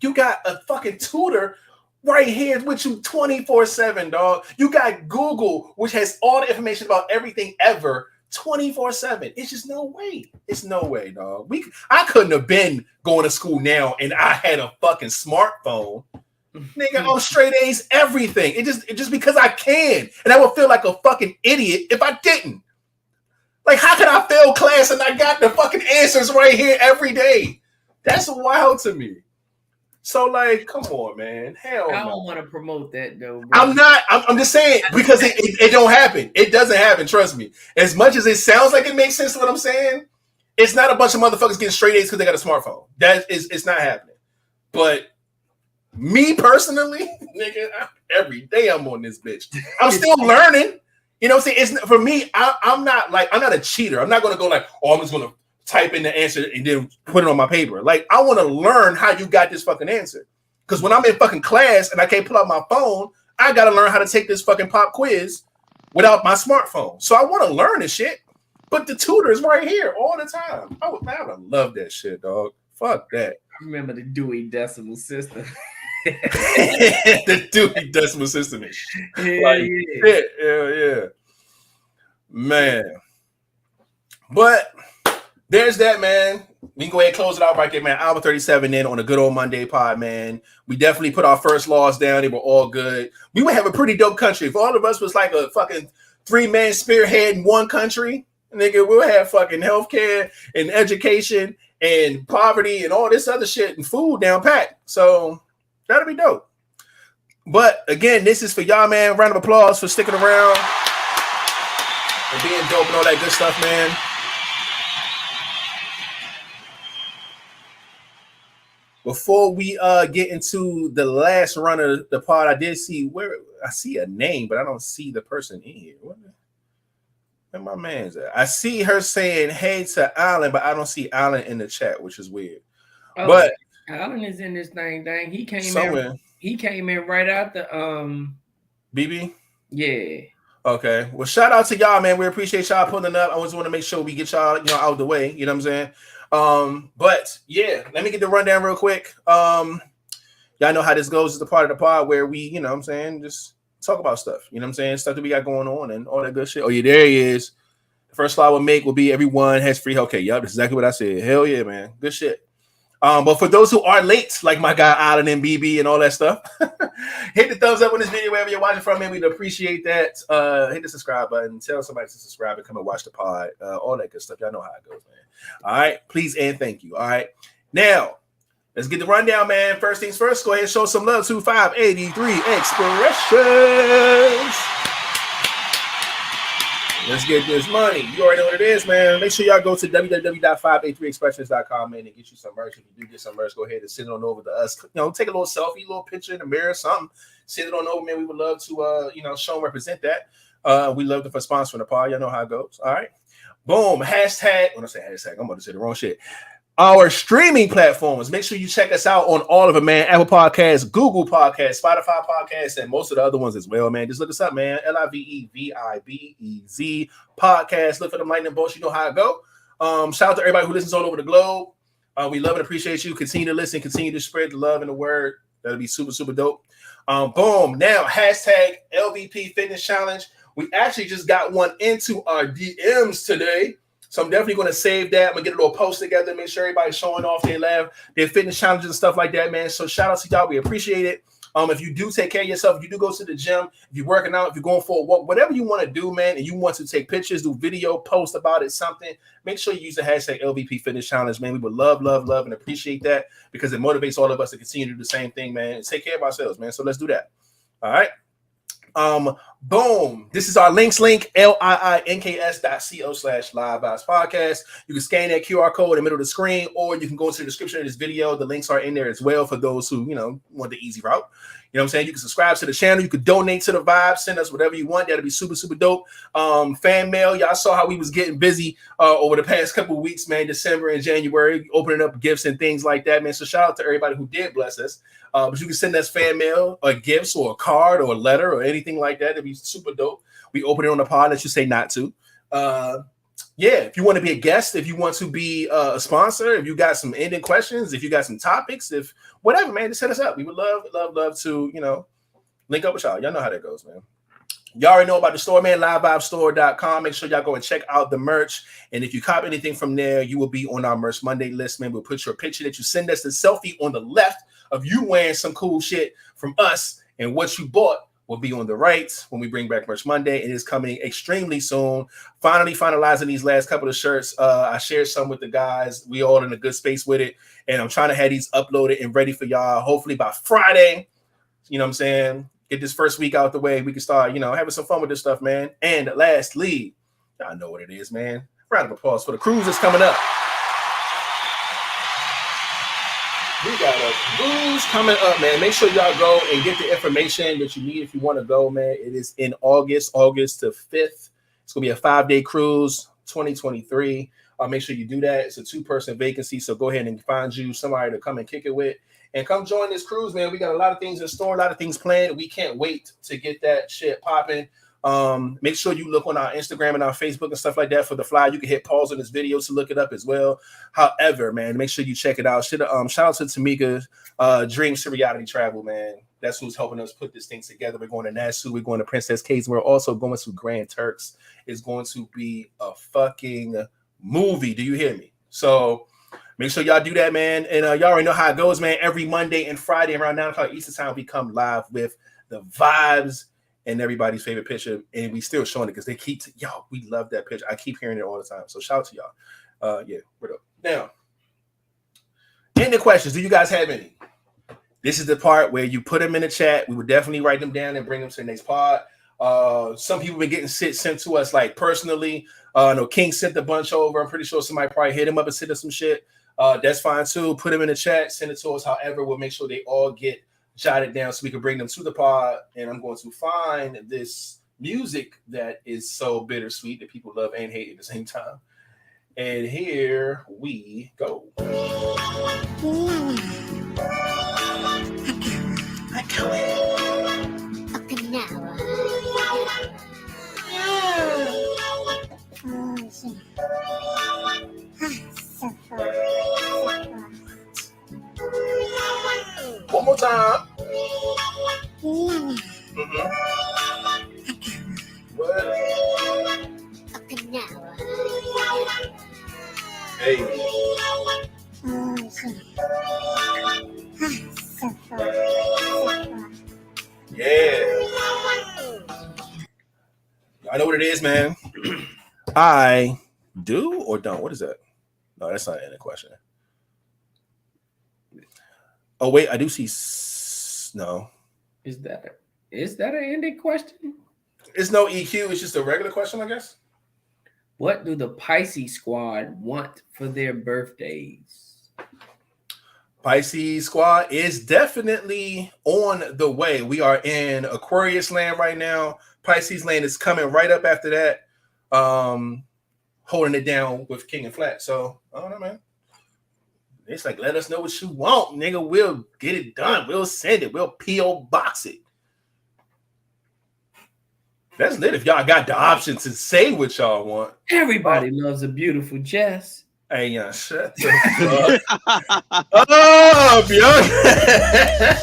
S1: you got a fucking tutor right here with you 24/7, dog. You got Google, which has all the information about everything ever 24/7. It's just no way. It's no way, dog. I couldn't have been going to school now and I had a fucking smartphone. Nigga, I'm straight A's everything. It just because I can. And I would feel like a fucking idiot if I didn't. Like, how can I fail class and I got the fucking answers right here every day? That's wild to me. So, like, come on, man. Hell
S5: I
S1: no.
S5: don't want to promote that, though, bro.
S1: I'm not. I'm just saying, because it don't happen. It doesn't happen, trust me. As much as it sounds like it makes sense to what I'm saying, it's not a bunch of motherfuckers getting straight A's because they got a smartphone. It's not happening. But me personally, nigga, every day I'm on this bitch. I'm still learning. You know what I'm saying? It's for me, I'm not a cheater. I'm not going to go like, oh, I'm just going to type in the answer and then put it on my paper. Like, I want to learn how you got this fucking answer. Because when I'm in fucking class and I can't pull out my phone, I got to learn how to take this fucking pop quiz without my smartphone. So I want to learn this shit. But the tutor is right here all the time. I would love that shit, dog. Fuck that.
S5: I remember the Dewey Decimal System.
S1: The Dewey Decimal System is yeah. Man. But there's that, man. We can go ahead and close it out right there, man. Hour 37 in on a good old Monday pod, man. We definitely put our first laws down. They were all good. We would have a pretty dope country. If all of us was like a fucking 3-man spearhead in one country, nigga, we'll have fucking healthcare and education and poverty and all this other shit and food down packed. So that'll be dope. But again, this is for y'all, man. Round of applause for sticking around and being dope and all that good stuff, man. Before we get into the last run of the pod, I see a name, but I don't see the person in here. Where my man's at? I see her saying hey to Alan, but I don't see Alan in the chat, which is weird.
S5: Oh,
S1: but
S5: Alan is in this thing. Dang, he came
S1: somewhere.
S5: He came in right after
S1: BB.
S5: Yeah.
S1: Okay. Well, shout out to y'all, man. We appreciate y'all pulling up. I just want to make sure we get y'all, out of the way. You know what I'm saying? But yeah, let me get the rundown real quick. Y'all know how this goes. It's the part of the pod where we, just talk about stuff. You know what I'm saying? Stuff that we got going on and all that good shit. Oh yeah, there he is. The first slide we'll make will be everyone has free healthcare. Yup, that's exactly what I said. Hell yeah, man. Good shit. But for those who are late, like my guy Alan and BB and all that stuff, hit the thumbs up on this video wherever you're watching from, man. We'd appreciate that. Hit the subscribe button. Tell somebody to subscribe and come and watch the pod. All that good stuff. Y'all know how it goes, man. All right. Please and thank you. All right. Now, let's get the rundown, man. First things first, go ahead and show some love to 583 Expressions. Let's get this money. You already know what it is, man. Make sure y'all go to www.583expressions.com, man, and get you some merch. If you do get some merch, go ahead and send it on over to us. Take a little selfie, a little picture in the mirror, something. Send it on over, man. We would love to, show and represent that. We love it for sponsoring the pod. Y'all know how it goes. All right. Boom. Hashtag. When I say hashtag, I'm about to say the wrong shit. Our streaming platforms. Make sure you check us out on all of them, man. Apple Podcasts, Google Podcasts, Spotify Podcasts, and most of the other ones as well, man. Just look us up, man. LiveVibez Podcast. Look for them lightning bolts. You know how it go. Shout out to everybody who listens all over the globe. We love and appreciate you. Continue to listen. Continue to spread the love and the word. That'll be super, super dope. Boom. Now, hashtag LVP Fitness Challenge. We actually just got one into our DMs today. So I'm definitely going to save that. I'm going to get a little post together, make sure everybody's showing off their fitness challenges and stuff like that, man. So shout out to y'all. We appreciate it. If you do take care of yourself, if you do go to the gym, if you're working out, if you're going for a walk, whatever you want to do, man, and you want to take pictures, do video, post about it, something, make sure you use the hashtag LVP Fitness Challenge, man. We would love, and appreciate that because it motivates all of us to continue to do the same thing, man, and take care of ourselves, man. So let's do that. All right. Boom. This is our links link, links.co/LiveVibezPodcast. You can scan that QR code in the middle of the screen, or you can go into the description of this video. The links are in there as well for those who, want the easy route. You know what I'm saying? You can subscribe to the channel. You could donate to the vibe. Send us whatever you want. That'll be super, super dope. Fan mail. Y'all saw how we was getting busy over the past couple of weeks, man. December and January, opening up gifts and things like that, man. So shout out to everybody who did bless us. But you can send us fan mail or gifts or a card or a letter or anything like that. It'd be super dope. We open it on the pod that you say not to. If you want to be a guest, if you want to be a sponsor, if you got some ending questions, if you got some topics, if whatever, man, just hit us up. We would love to, link up with y'all. Y'all know how that goes, man. Y'all already know about the store, man. LiveVibezStore.com. Make sure y'all go and check out the merch. And if you cop anything from there, you will be on our Merch Monday list, man. We'll put your picture that you send us, the selfie on the left of you wearing some cool shit from us, and what you bought will be on the right when we bring back Merch Monday. It is coming extremely soon. Finally finalizing these last couple of shirts. I shared some with the guys. We all in a good space with it. And I'm trying to have these uploaded and ready for y'all, hopefully by Friday. You know what I'm saying? Get this first week out the way. We can start, having some fun with this stuff, man. And lastly, y'all know what it is, man. Round of applause for the cruise that's coming up. We got a cruise coming up, man. Make sure y'all go and get the information that you need if you want to go, man. It is in August the 5th. It's going to be a 5-day cruise, 2023. Make sure you do that. It's a 2-person vacancy, so go ahead and find you somebody to come and kick it with. And come join this cruise, man. We got a lot of things in store, a lot of things planned. We can't wait to get that shit popping. Make sure you look on our Instagram and our Facebook and stuff like that for the flyer. You can hit pause on this video to look it up as well. However, man, make sure you check it out. Shout out to Tamika, Dreams to Reality Travel, man. That's who's helping us put this thing together. We're going to Nassau. We're going to Princess Cays. We're also going to Grand Turks. It's going to be a fucking movie. Do you hear me? So make sure y'all do that, man. And y'all already know how it goes, man. Every Monday and Friday around 9 o'clock Eastern time, we come live with the vibes and everybody's favorite picture, and we still showing it because they keep we love that picture. I keep hearing it all the time. So shout out to y'all. We're up. Now, any questions? Do you guys have any? This is the part where you put them in the chat. We would definitely write them down and bring them to the next pod. Some people been getting sent to us like personally. No, King sent a bunch over. I'm pretty sure somebody probably hit him up and sent us some shit. That's fine too. Put them in the chat, send it to us. However, we'll make sure they all get jotted down so we can bring them to the pod. And I'm going to find this music that is so bittersweet that people love and hate at the same time. And here we go. One more time. What? Hey. Yeah. I know what it is, man. I do or don't. What is that? No, that's not any question. Oh wait, I do see. No.
S5: Is that an ending question?
S1: It's no EQ. It's just a regular question, I guess.
S5: What do the Pisces squad want for their birthdays?
S1: Pisces squad is definitely on the way. We are in Aquarius land right now. Pisces land is coming right up after that. Holding it down with King and Flat. So I don't know, man. It's like, let us know what you want, nigga. We'll get it done. We'll send it. We'll P.O. box it. That's lit if y'all got the option to say what y'all want.
S5: Everybody loves a beautiful Jess.
S1: Hey, shut the fuck up, yo.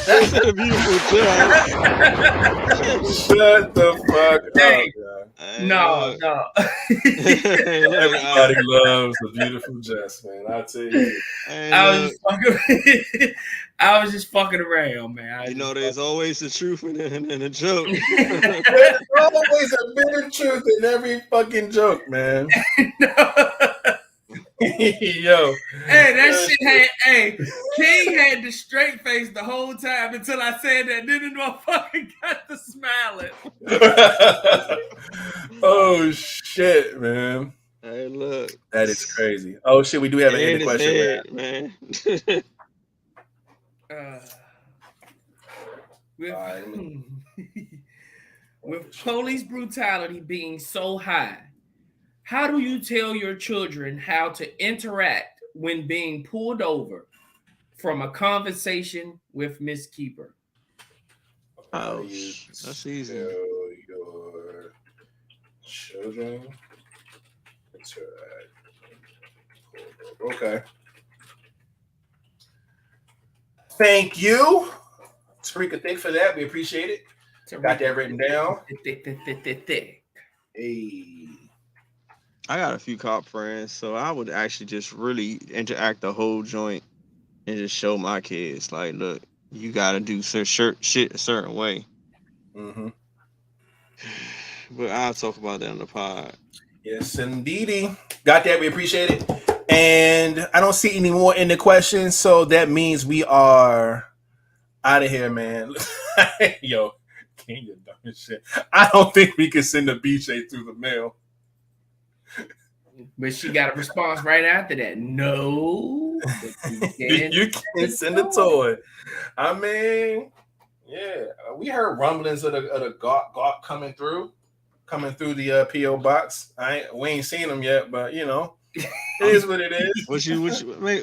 S2: That's a beautiful Jess.
S1: Shut the fuck
S5: Hey.
S1: up, yo.
S5: No.
S1: Everybody loves a beautiful Jess, man. I tell you.
S5: I was just fucking around, man.
S2: There's always the truth and a joke.
S1: There's always a bit of truth in every fucking joke, man. Yo.
S5: Hey, that shit had. Hey, King had the straight face the whole time until I said that. Then the motherfucker got the smiling.
S1: Oh shit, man.
S2: Hey, look.
S1: That is crazy. Oh shit, we do have an
S2: And
S1: end
S2: it's
S1: question,
S2: head, man.
S5: With police brutality being so high, how do you tell your children how to interact when being pulled over from a conversation with Miss Keeper?
S2: Oh, that's easy.
S1: Your children interact. Okay. Thank you, Tarika Thick, for that. We appreciate it. Got that written down. Hey.
S2: I got a few cop friends, so I would actually just really interact the whole joint and just show my kids, like, look, you gotta do shit a certain way.
S1: Mm-hmm.
S2: But I'll talk about that on the pod.
S1: Yes, indeedy. Got that. We appreciate it. And I don't see any more in the questions, so that means we are out of here, man. Yo, King, you dumb as shit. I don't think we can send a BJ through the mail.
S5: But she got a response right after that. No.
S1: You can send a toy. I mean, yeah. We heard rumblings of the ___ coming through the P.O. box. We ain't seen them yet, but you know, it is what it is.
S2: What you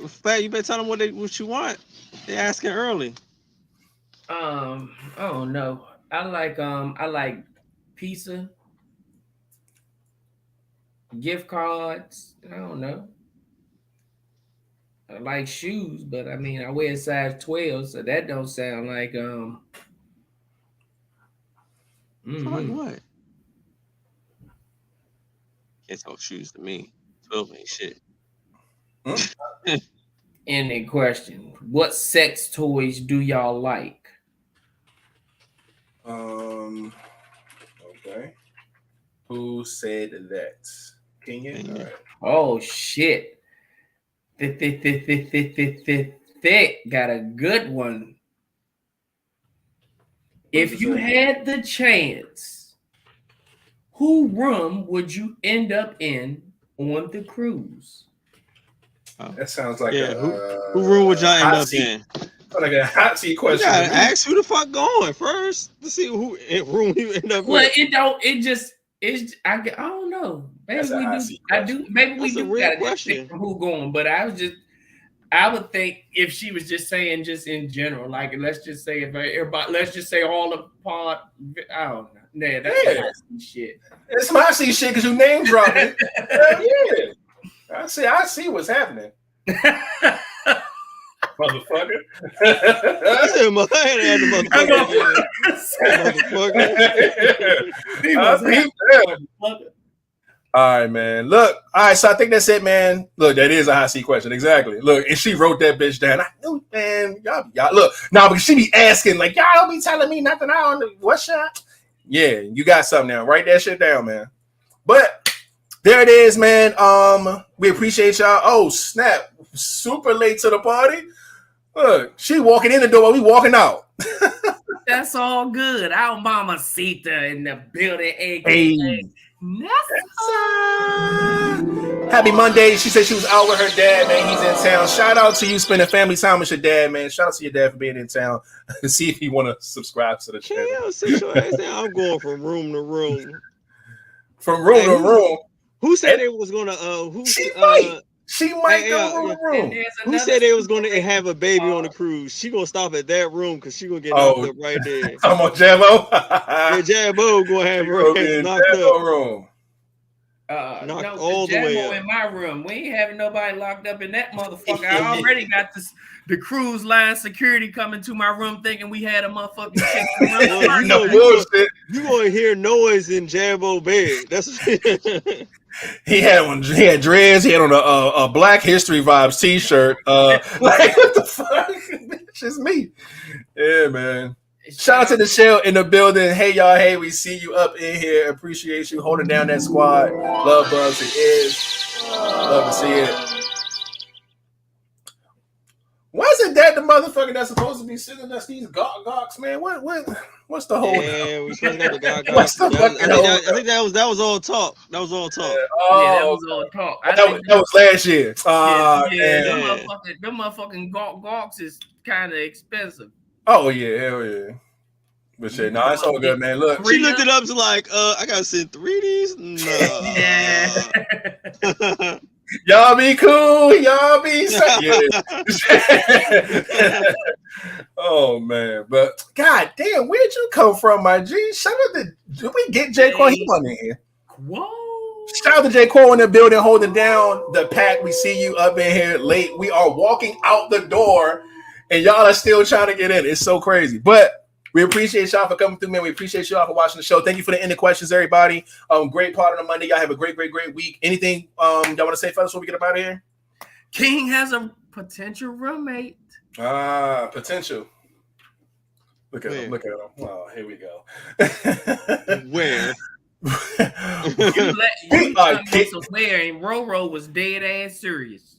S2: Fat, you better tell them what you want. They're asking early.
S5: I don't know. I like pizza, gift cards. I don't know. I like shoes, but I mean I wear a size 12, so that don't sound like
S2: Like what? Can't talk shoes to me. 12 ain't shit.
S5: Ending question. What sex toys do y'all like?
S1: Okay. Who said that? Kenya? All right.
S5: Oh shit. Thick got a good one. If you had the chance, who room would you end up in on the cruise?
S1: That sounds like
S2: who room would y'all end up in?
S1: Like a hot seat question.
S2: You gotta ask who the fuck going first to see who room you end up with.
S5: I don't know. Maybe maybe we do gotta just pick from who going, but I would think if she was just saying just in general, like let's just say let's just say all the pod, I don't know. Nah, that's shit.
S1: It's my shit because you name dropping. Yeah. I see what's happening. Motherfucker. All right, man. Look, all right, so I think that's it, man. Look, that is a hot seat question. Exactly. Look, and she wrote that bitch down. I knew, man, y'all look, because she be asking, like, y'all don't be telling me nothing. I don't know. What's that? Yeah, you got something now. Write that shit down, man. But there it is, man. We appreciate y'all. Oh, snap. Super late to the party. Look, she walking in the door while we walking out.
S5: That's all good. Our mama Sita in the building.
S1: Hey. Happy Monday. She said she was out with her dad, man. He's in town. Shout out to you spending family time with your dad, man. Shout out to your dad for being in town. See if you want to subscribe to the channel.
S2: I'm going from room to room.
S1: From room to room.
S2: Who said they was gonna
S1: She might go room to room.
S2: Who said they was going to have a baby on the cruise? She gonna stop at that room because she gonna get knocked up right there.
S1: I'm on Jambo.
S2: Jambo gonna have her ass knocked up.
S1: Room.
S2: Knocked all the way up.
S5: In my room, we ain't having nobody locked up in that motherfucker. I already got the cruise line security coming to my room thinking we had a motherfucking chick.
S2: You gonna hear noise in Jambo bed. That's
S1: He had dreads. He had on a Black History Vibes t-shirt. Like what the fuck? It's just me. Yeah, man. Shout out to the shell in the building. Hey y'all. Hey, we see you up in here. Appreciate you holding down that squad. Love Bugs. It is. Love to see it. Why is it that the motherfucker that's supposed to be sitting us these gawks, man? What's the whole?
S2: Yeah, we supposed to go to God.
S1: What's the
S2: I think that was all talk. That was all talk.
S5: Yeah, that was all talk.
S1: That was last year.
S5: Them motherfucking gawks is kind of expensive.
S1: Oh yeah, hell yeah. But shit, no, it's all good, man. Look,
S2: she looked it up to like, I gotta send 3Ds. No.
S5: Yeah.
S1: Y'all be cool. Y'all be yeah. Oh man, but god damn, where'd you come from, my G? Shout out to did we get 𝐒𝐿? He wasn't in here.
S5: Whoa.
S1: Shout out to 𝐒𝐿 in the building, holding down the pack. We see you up in here late. We are walking out the door, and y'all are still trying to get in. It's so crazy, but. We appreciate y'all for coming through, man. We appreciate y'all for watching the show. Thank you for the ending questions, everybody. Great part of the Monday. Y'all have a great week. Anything y'all want to say, fellas, before we get up out of here?
S5: King has a potential roommate.
S1: Potential. Look at him. Look at him. Oh, here we go.
S2: Where?
S5: You and Roro was dead ass serious.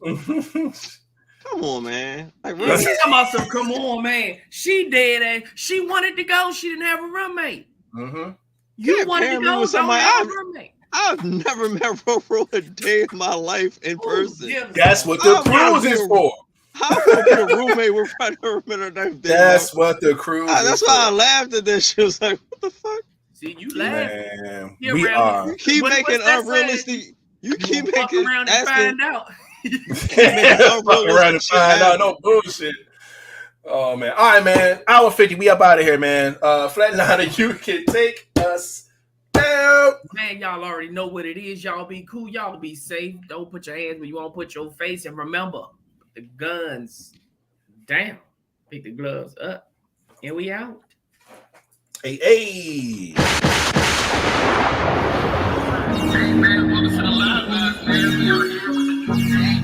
S2: Come on, man. Like,
S5: really? Come on, man. She dead ass. She wanted to go. She didn't have a roommate.
S1: Mm-hmm.
S5: You wanted to go. Don't have a roommate.
S2: I've never met Roro a day in my life in person.
S5: Yeah.
S1: That's what the cruise is for.
S2: How could be a roommate with I never met her life?
S1: That's what the cruise is
S2: That's why I laughed at this. She was like, what the fuck?
S5: See, you laugh.
S1: Man, we are.
S2: You keep making unrealistic. You keep making
S5: around and find out.
S1: Fuck around and find out. No bullshit. Oh man. All right, man. Hour 50. We up out of here, man. Flatliner, you can take us out.
S5: Man, y'all already know what it is. Y'all be cool. Y'all be safe. Don't put your hands where you won't put your face. And remember, the guns down. Pick the gloves up. And we out.
S1: Hey.
S7: Hey man, welcome to the LiveVibez, man.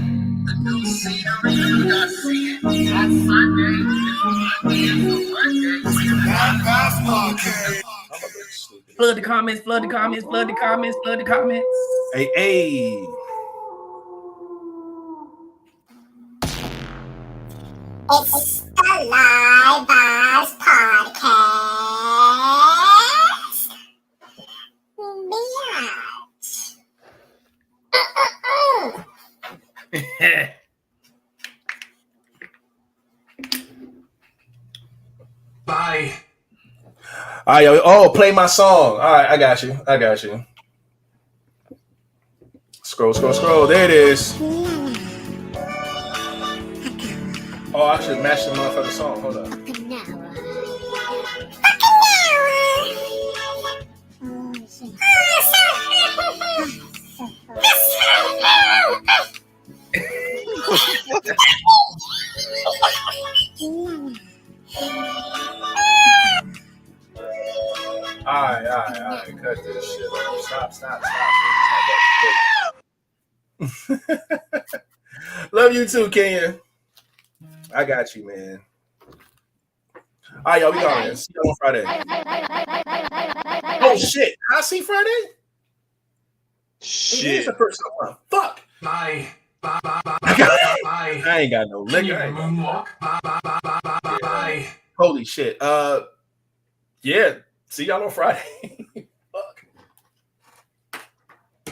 S7: The new scenery, you gotta see it. On Sunday, LiveVibez Podcast.
S5: Flood the comments, flood the comments, flood the comments, flood the comments.
S1: Hey.
S7: It's the LiveVibez Podcast.
S6: Bye.
S1: All right, yo. Play my song. All right, I got you. Scroll. There it is. Oh, I should match the motherfucking song. Hold up. All right. Cut this shit. Stop. Love you too, Kenya. I got you, man. All right, y'all. We going. See you on Friday. Oh shit! I see Friday. Shit. It is the first one. Fuck.
S6: Bye.
S1: I ain't got no liquor.
S6: Moonwalk. Bye.
S1: Holy shit. Yeah. See y'all on Friday.